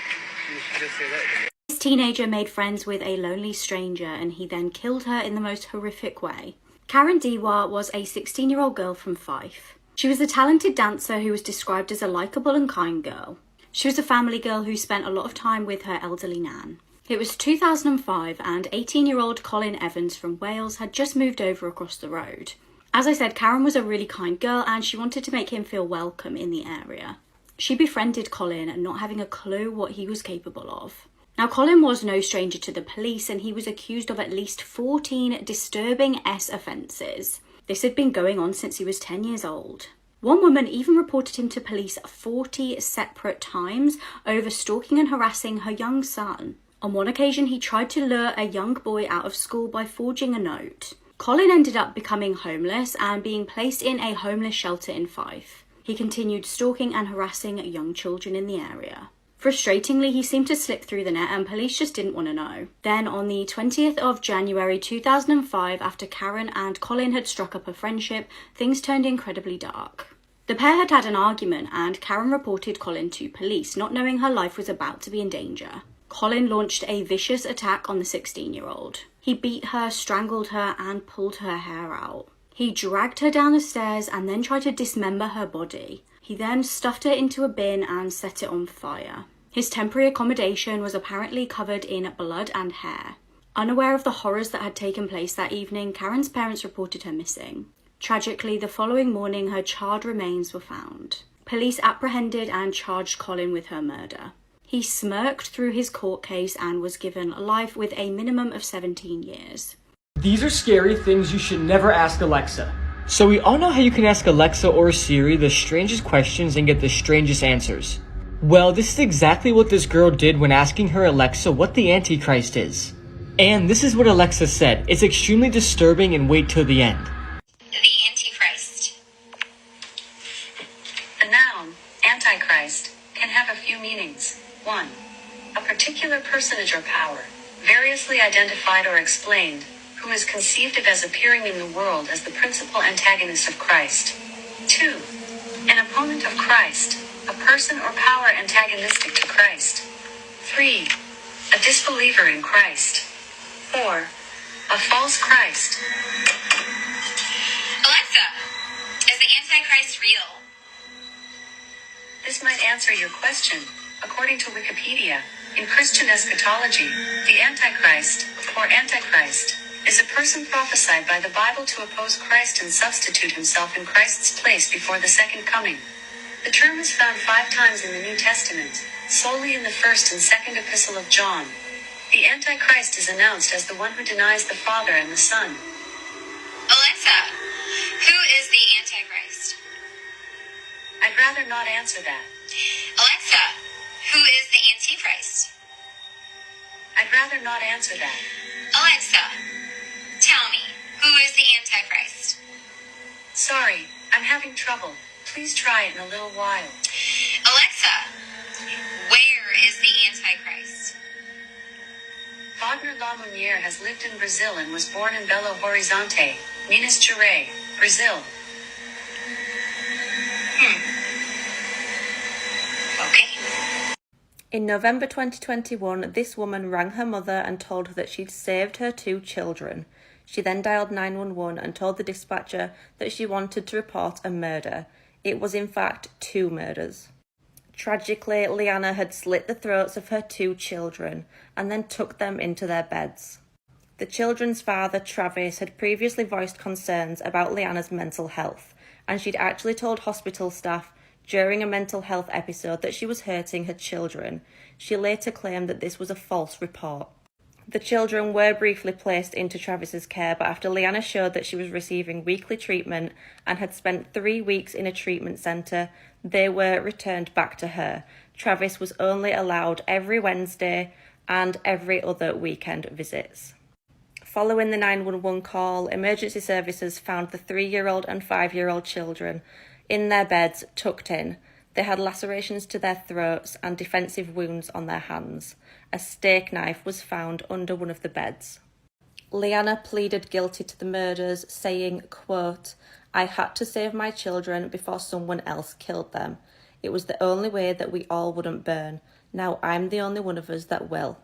You should just say that. This teenager made friends with a lonely stranger and he then killed her in the most horrific way. Karen Dewa was a 16-year-old girl from Fife. She was a talented dancer who was described as a likeable and kind girl. She was a family girl who spent a lot of time with her elderly nan. It was 2005 and 18-year-old Colin Evans from Wales had just moved over across the road. As I said, Karen was a really kind girl and she wanted to make him feel welcome in the area. She befriended Colin, not having a clue what he was capable of. Now, Colin was no stranger to the police and he was accused of at least 14 disturbing offences. This had been going on since he was 10 years old. One woman even reported him to police 40 separate times over stalking and harassing her young son. On one occasion, he tried to lure a young boy out of school by forging a note. Colin ended up becoming homeless and being placed in a homeless shelter in Fife. He continued stalking and harassing young children in the area. Frustratingly, he seemed to slip through the net and police just didn't want to know. Then on the 20th of January 2005, after Karen and Colin had struck up a friendship, things turned incredibly dark. The pair had had an argument and Karen reported Colin to police, not knowing her life was about to be in danger. Colin launched a vicious attack on the 16-year-old. He beat her, strangled her, and pulled her hair out. He dragged her down the stairs and then tried to dismember her body. He then stuffed her into a bin and set it on fire. His temporary accommodation was apparently covered in blood and hair. Unaware of the horrors that had taken place that evening, Karen's parents reported her missing. Tragically, the following morning, her charred remains were found. Police apprehended and charged Colin with her murder. He smirked through his court case and was given life with a minimum of 17 years. These are scary things you should never ask Alexa. So we all know how you can ask Alexa or Siri the strangest questions and get the strangest answers. Well, this is exactly what this girl did when asking her Alexa what the Antichrist is. And this is what Alexa said. It's extremely disturbing, and wait till the end. The Antichrist. The noun, Antichrist, can have a few meanings. 1. A particular personage or power, variously identified or explained, who is conceived of as appearing in the world as the principal antagonist of Christ. 2. An opponent of Christ, a person or power antagonistic to Christ. 3. A disbeliever in Christ. 4. A false Christ. Alexa, is the Antichrist real? This might answer your question, According to Wikipedia, in Christian eschatology, the Antichrist, or Antichrist, is a person prophesied by the Bible to oppose Christ and substitute himself in Christ's place before the second coming. The term is found 5 times in the New Testament, solely in the first and second epistle of John. The Antichrist is announced as the one who denies the Father and the Son. Alexa, who is the Antichrist? I'd rather not answer that. Alexa, who is the Antichrist? I'd rather not answer that. Alexa, tell me, who is the Antichrist? Sorry, I'm having trouble. Please try it in a little while. Alexa, where is the Antichrist? Wagner Lamounière has lived in Brazil and was born in Belo Horizonte, Minas Gerais, Brazil. Okay. In November 2021, this woman rang her mother and told her that she'd saved her 2 children. She then dialed 911 and told the dispatcher that she wanted to report a murder. It was in fact 2 murders. Tragically, Liana had slit the throats of her 2 children and then took them into their beds. The children's father, Travis, had previously voiced concerns about Liana's mental health, and she'd actually told hospital staff during a mental health episode that she was hurting her children. She later claimed that this was a false report. The children were briefly placed into Travis's care, but after Liana showed that she was receiving weekly treatment and had spent 3 weeks in a treatment centre, they were returned back to her. Travis was only allowed every Wednesday and every other weekend visits. Following the 911 call, emergency services found the 3-year-old and 5-year-old children in their beds, tucked in. They had lacerations to their throats and defensive wounds on their hands. A steak knife was found under one of the beds. Liana pleaded guilty to the murders, saying, quote, "I had to save my children before someone else killed them. It was the only way that we all wouldn't burn. Now I'm the only one of us that will."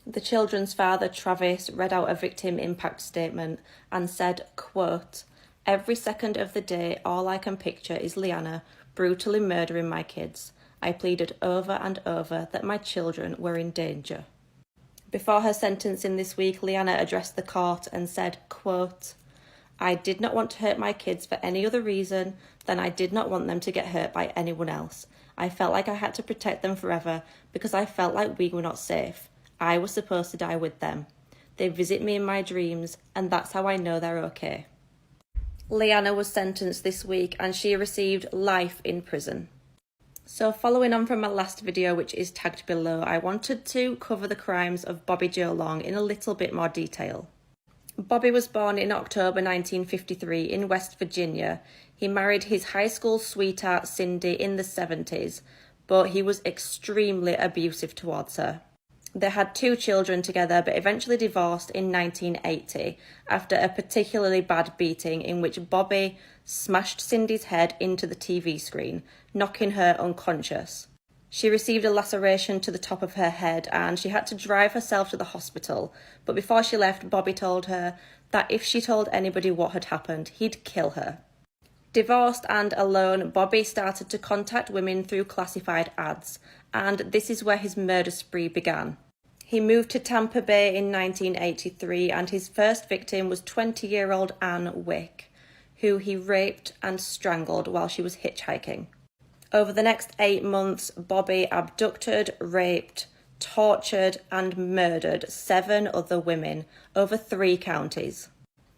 The children's father, Travis, read out a victim impact statement and said, quote, "Every second of the day, all I can picture is Liana brutally murdering my kids. I pleaded over and over that my children were in danger." Before her sentencing this week, Liana addressed the court and said, quote, "I did not want to hurt my kids for any other reason than I did not want them to get hurt by anyone else. I felt like I had to protect them forever because I felt like we were not safe. I was supposed to die with them. They visit me in my dreams, and that's how I know they're okay." Liana was sentenced this week and she received life in prison. So following on from my last video, which is tagged below, I wanted to cover the crimes of Bobby Joe Long in a little bit more detail. Bobby was born in October 1953 in West Virginia. He married his high school sweetheart Cindy in the 70s, but he was extremely abusive towards her. They had 2 children together, but eventually divorced in 1980 after a particularly bad beating in which Bobby smashed Cindy's head into the TV screen, knocking her unconscious. She received a laceration to the top of her head and she had to drive herself to the hospital, but before she left, Bobby told her that if she told anybody what had happened, he'd kill her. Divorced and alone, Bobby started to contact women through classified ads, and this is where his murder spree began. He moved to Tampa Bay in 1983, and his first victim was 20-year-old Ann Wick, who he raped and strangled while she was hitchhiking. Over the next 8 months, Bobby abducted, raped, tortured, and murdered 7 other women over 3 counties.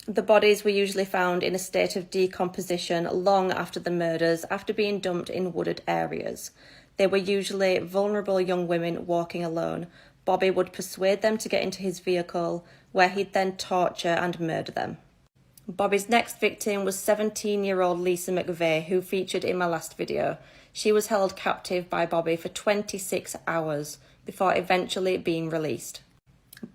The bodies were usually found in a state of decomposition long after the murders, after being dumped in wooded areas. They were usually vulnerable young women walking alone. Bobby would persuade them to get into his vehicle, where he'd then torture and murder them. Bobby's next victim was 17-year-old Lisa McVeigh, who featured in my last video. She was held captive by Bobby for 26 hours before eventually being released.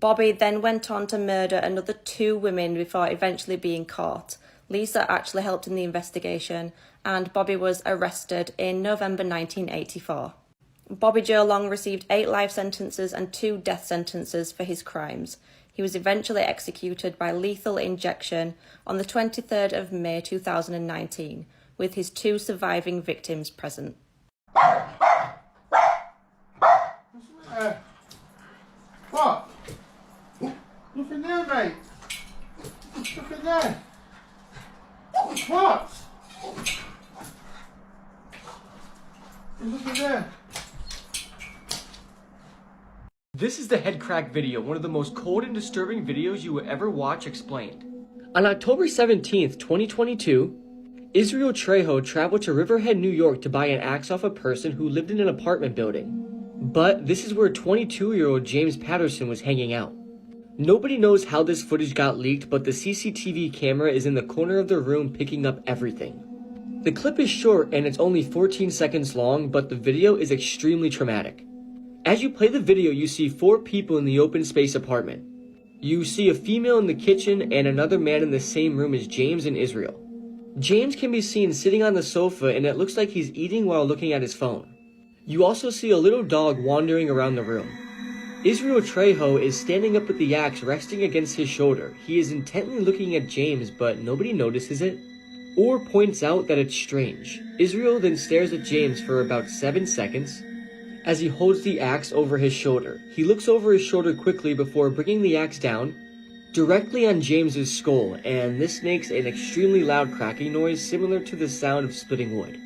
Bobby then went on to murder another 2 women before eventually being caught. Lisa actually helped in the investigation, and Bobby was arrested in November 1984. Bobby Joe Long received 8 life sentences and 2 death sentences for his crimes. He was eventually executed by lethal injection on the 23rd of May 2019, with his 2 surviving victims present. This is the head crack video, one of the most cold and disturbing videos you will ever watch explained. On October 17th, 2022, Israel Trejo traveled to Riverhead, New York to buy an axe off a person who lived in an apartment building. But this is where 22-year-old James Patterson was hanging out. Nobody knows how this footage got leaked, but the CCTV camera is in the corner of the room picking up everything. The clip is short and it's only 14 seconds long, but the video is extremely traumatic. As you play the video, you see 4 people in the open space apartment. You see a female in the kitchen and another man in the same room as James and Israel. James can be seen sitting on the sofa and it looks like he's eating while looking at his phone. You also see a little dog wandering around the room. Israel Trejo is standing up with the axe resting against his shoulder. He is intently looking at James, but nobody notices it or points out that it's strange. Israel then stares at James for about 7 seconds as he holds the axe over his shoulder. He looks over his shoulder quickly before bringing the axe down directly on James's skull, and this makes an extremely loud cracking noise similar to the sound of splitting wood.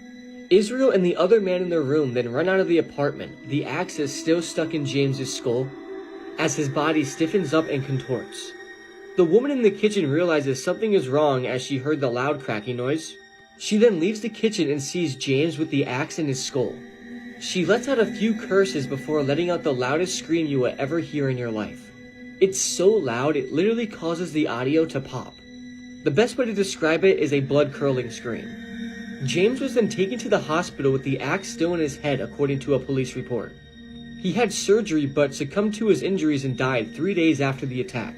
Israel and the other man in the room then run out of the apartment. The axe is still stuck in James's skull as his body stiffens up and contorts. The woman in the kitchen realizes something is wrong as she heard the loud cracking noise. She then leaves the kitchen and sees James with the axe in his skull. She lets out a few curses before letting out the loudest scream you will ever hear in your life. It's so loud it literally causes the audio to pop. The best way to describe it is a blood-curdling scream. James was then taken to the hospital with the axe still in his head, according to a police report. He had surgery but succumbed to his injuries and died 3 days after the attack.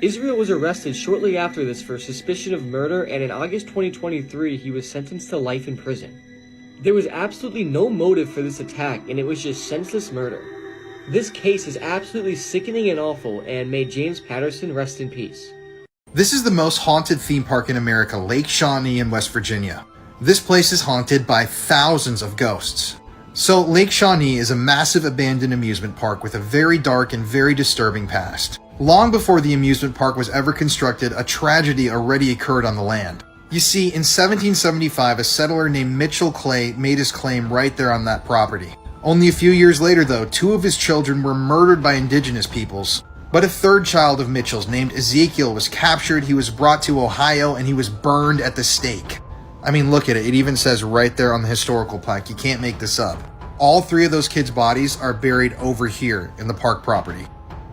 Israel was arrested shortly after this for suspicion of murder, and in August 2023 he was sentenced to life in prison. There was absolutely no motive for this attack, and it was just senseless murder. This case is absolutely sickening and awful, and may James Patterson rest in peace. This is the most haunted theme park in America, Lake Shawnee in West Virginia. This place is haunted by thousands of ghosts. So Lake Shawnee is a massive abandoned amusement park with a very dark and very disturbing past. Long before the amusement park was ever constructed, a tragedy already occurred on the land. You see, in 1775, a settler named Mitchell Clay made his claim right there on that property. Only a few years later, though, 2 of his children were murdered by indigenous peoples. But a 3rd child of Mitchell's, named Ezekiel, was captured, he was brought to Ohio, and he was burned at the stake. I mean, look at it. It even says right there on the historical plaque. You can't make this up. All 3 of those kids' bodies are buried over here in the park property.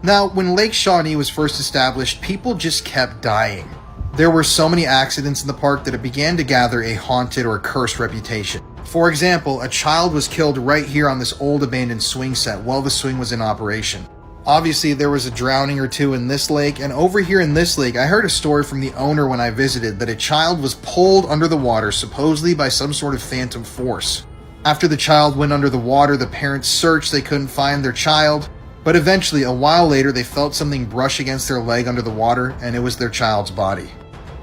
Now, when Lake Shawnee was first established, people just kept dying. There were so many accidents in the park that it began to gather a haunted or cursed reputation. For example, a child was killed right here on this old abandoned swing set while the swing was in operation. Obviously, there was a drowning or 2 in this lake, and over here in this lake, I heard a story from the owner when I visited that a child was pulled under the water, supposedly by some sort of phantom force. After the child went under the water, the parents searched, they couldn't find their child, but eventually, a while later, they felt something brush against their leg under the water, and it was their child's body.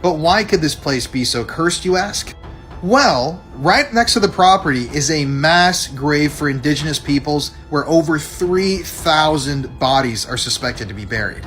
But why could this place be so cursed, you ask? Well, right next to the property is a mass grave for indigenous peoples where over 3,000 bodies are suspected to be buried.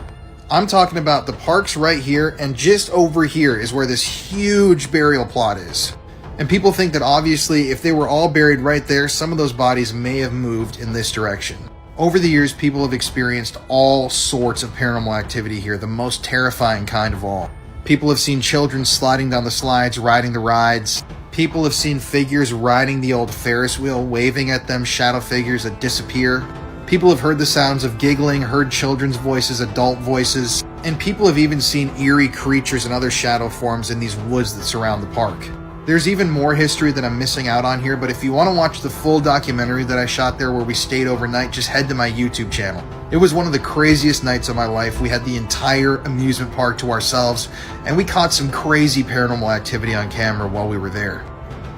I'm talking about the parks right here, and just over here is where this huge burial plot is. And people think that obviously if they were all buried right there, some of those bodies may have moved in this direction. Over the years, people have experienced all sorts of paranormal activity here, the most terrifying kind of all. People have seen children sliding down the slides, riding the rides. People have seen figures riding the old Ferris wheel, waving at them, shadow figures that disappear. People have heard the sounds of giggling, heard children's voices, adult voices, and people have even seen eerie creatures and other shadow forms in these woods that surround the park. There's even more history that I'm missing out on here, but if you want to watch the full documentary that I shot there where we stayed overnight, just head to my YouTube channel. It was one of the craziest nights of my life. We had the entire amusement park to ourselves, and we caught some crazy paranormal activity on camera while we were there.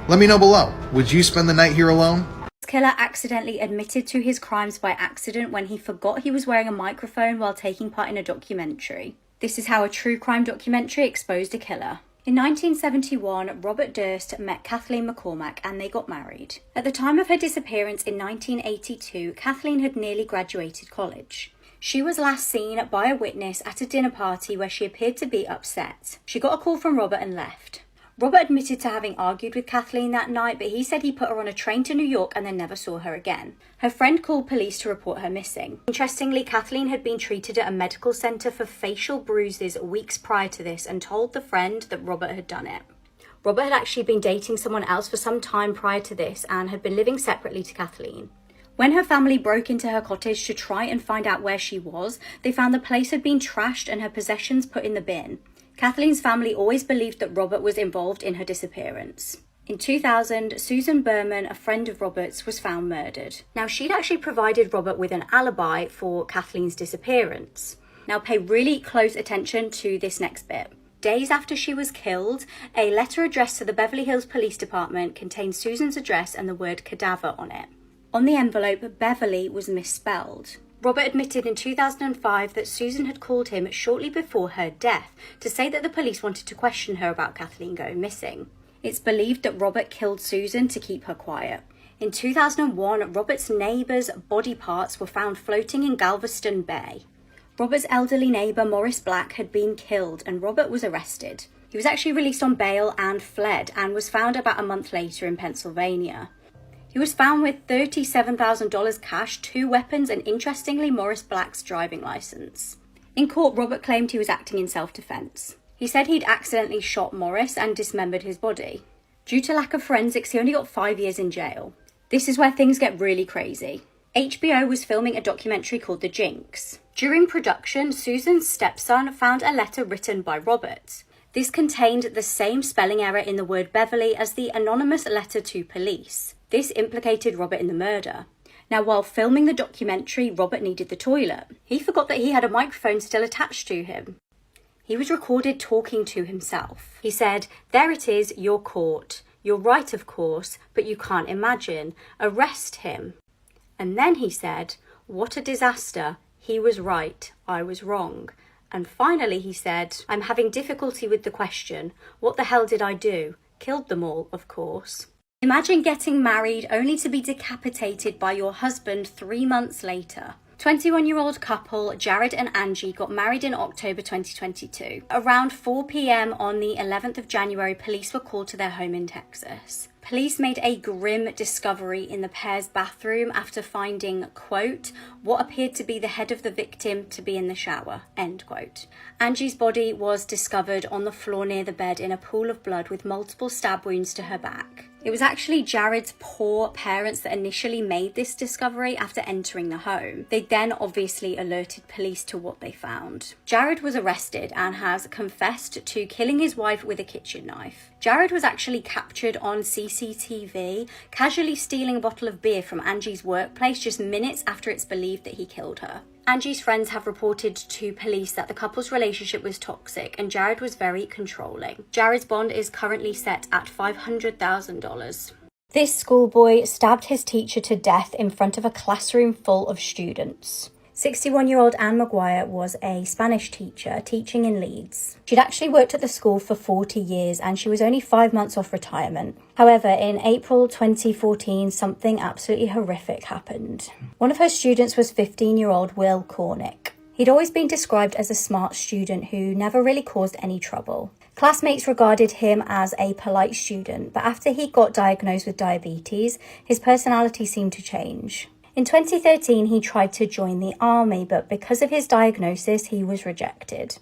Let me know below, would you spend the night here alone? This killer accidentally admitted to his crimes by accident when he forgot he was wearing a microphone while taking part in a documentary. This is how a true crime documentary exposed a killer. In 1971, Robert Durst met Kathleen McCormack and they got married. At the time of her disappearance in 1982, Kathleen had nearly graduated college. She was last seen by a witness at a dinner party where she appeared to be upset. She got a call from Robert and left. Robert admitted to having argued with Kathleen that night, but he said he put her on a train to New York and then never saw her again. Her friend called police to report her missing. Interestingly, Kathleen had been treated at a medical centre for facial bruises weeks prior to this and told the friend that Robert had done it. Robert had actually been dating someone else for some time prior to this and had been living separately to Kathleen. When her family broke into her cottage to try and find out where she was, they found the place had been trashed and her possessions put in the bin. Kathleen's family always believed that Robert was involved in her disappearance. In 2000, Susan Berman, a friend of Robert's, was found murdered. Now, she'd actually provided Robert with an alibi for Kathleen's disappearance. Now, pay really close attention to this next bit. Days after she was killed, a letter addressed to the Beverly Hills Police Department contained Susan's address and the word cadaver on it. On the envelope, Beverly was misspelled. Robert admitted in 2005 that Susan had called him shortly before her death to say that the police wanted to question her about Kathleen going missing. It's believed that Robert killed Susan to keep her quiet. In 2001, Robert's neighbour's body parts were found floating in Galveston Bay. Robert's elderly neighbour, Morris Black, had been killed and Robert was arrested. He was actually released on bail and fled and was found about a month later in Pennsylvania. He was found with $37,000 cash, 2 weapons, and interestingly, Morris Black's driving licence. In court, Robert claimed he was acting in self-defence. He said he'd accidentally shot Morris and dismembered his body. Due to lack of forensics, he only got 5 years in jail. This is where things get really crazy. HBO was filming a documentary called The Jinx. During production, Susan's stepson found a letter written by Robert. This contained the same spelling error in the word Beverly as the anonymous letter to police. This implicated Robert in the murder. Now, while filming the documentary, Robert needed the toilet. He forgot that he had a microphone still attached to him. He was recorded talking to himself. He said, "There it is, you're caught. You're right, of course, but you can't imagine. Arrest him." And then he said, "What a disaster. He was right. I was wrong." And finally he said, "I'm having difficulty with the question. What the hell did I do? Killed them all, of course." Imagine getting married only to be decapitated by your husband 3 months later. 21-year-old couple Jared and Angie got married in October 2022. Around 4 p.m. on the 11th of January, police were called to their home in Texas. Police made a grim discovery in the pair's bathroom after finding, quote, what appeared to be the head of the victim to be in the shower, end quote. Angie's body was discovered on the floor near the bed in a pool of blood with multiple stab wounds to her back. It was actually Jared's poor parents that initially made this discovery after entering the home. They then obviously alerted police to what they found. Jared was arrested and has confessed to killing his wife with a kitchen knife. Jared was actually captured on CCTV, casually stealing a bottle of beer from Angie's workplace just minutes after it's believed that he killed her. Angie's friends have reported to police that the couple's relationship was toxic and Jared was very controlling. Jared's bond is currently set at $500,000. This schoolboy stabbed his teacher to death in front of a classroom full of students. 61-year-old Anne McGuire was a Spanish teacher teaching in Leeds. She'd actually worked at the school for 40 years and she was only 5 months off retirement. However, in April 2014, something absolutely horrific happened. One of her students was 15-year-old Will Cornick. He'd always been described as a smart student who never really caused any trouble. Classmates regarded him as a polite student, but after he got diagnosed with diabetes, his personality seemed to change. In 2013, he tried to join the army, but because of his diagnosis, he was rejected.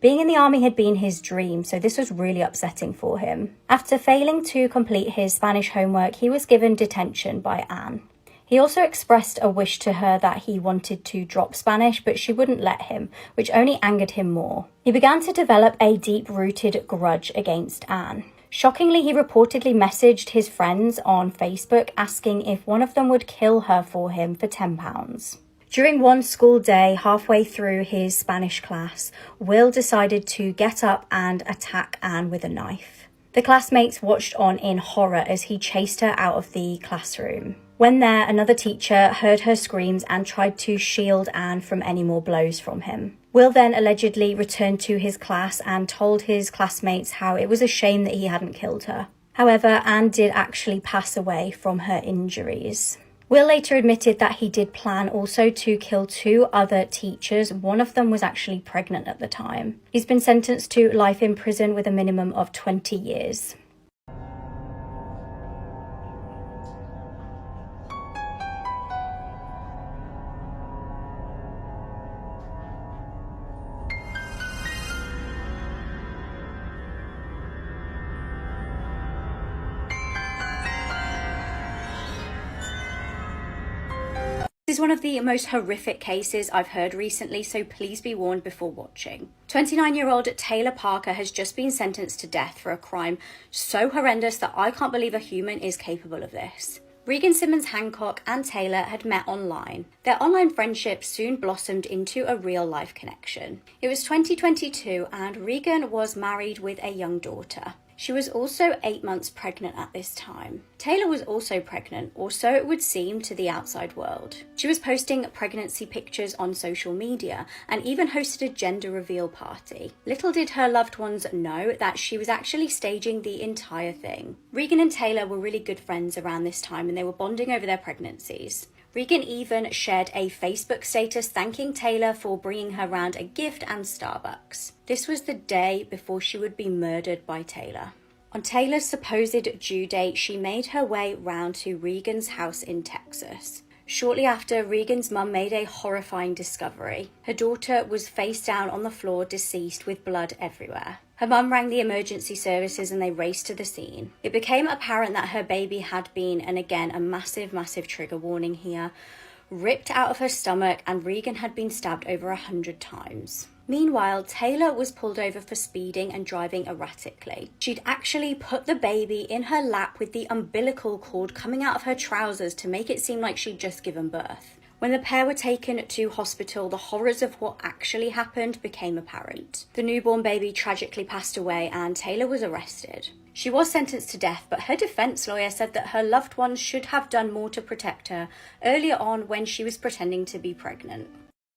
Being in the army had been his dream, so this was really upsetting for him. After failing to complete his Spanish homework, he was given detention by Anne. He also expressed a wish to her that he wanted to drop Spanish, but she wouldn't let him, which only angered him more. He began to develop a deep-rooted grudge against Anne. Shockingly, he reportedly messaged his friends on Facebook asking if one of them would kill her for him for £10. During one school day, halfway through his Spanish class, Will decided to get up and attack Anne with a knife. The classmates watched on in horror as he chased her out of the classroom. When there, another teacher heard her screams and tried to shield Anne from any more blows from him. Will then allegedly returned to his class and told his classmates how it was a shame that he hadn't killed her. However, Anne did actually pass away from her injuries. Will later admitted that he did plan also to kill 2 other teachers. One of them was actually pregnant at the time. He's been sentenced to life in prison with a minimum of 20 years. This is one of the most horrific cases I've heard recently, so please be warned before watching. 29-year-old Taylor Parker has just been sentenced to death for a crime so horrendous that I can't believe a human is capable of this. Regan Simmons Hancock and Taylor had met online. Their online friendship soon blossomed into a real-life connection. It was 2022 and Regan was married with a young daughter. She was also 8 months pregnant at this time. Taylor was also pregnant, or so it would seem to the outside world. She was posting pregnancy pictures on social media and even hosted a gender reveal party. Little did her loved ones know that she was actually staging the entire thing. Regan and Taylor were really good friends around this time and they were bonding over their pregnancies. Regan even shared a Facebook status thanking Taylor for bringing her round a gift and Starbucks. This was the day before she would be murdered by Taylor. On Taylor's supposed due date, she made her way round to Regan's house in Texas. Shortly after, Regan's mum made a horrifying discovery. Her daughter was face down on the floor, deceased with blood everywhere. Her mum rang the emergency services and they raced to the scene. It became apparent that her baby had been, and again a massive trigger warning here, ripped out of her stomach, and Regan had been stabbed over 100 times. Meanwhile, Taylor was pulled over for speeding and driving erratically. She'd actually put the baby in her lap with the umbilical cord coming out of her trousers to make it seem like she'd just given birth. When the pair were taken to hospital, the horrors of what actually happened became apparent. The newborn baby tragically passed away and Taylor was arrested. She was sentenced to death, but her defense lawyer said that her loved ones should have done more to protect her earlier on when she was pretending to be pregnant.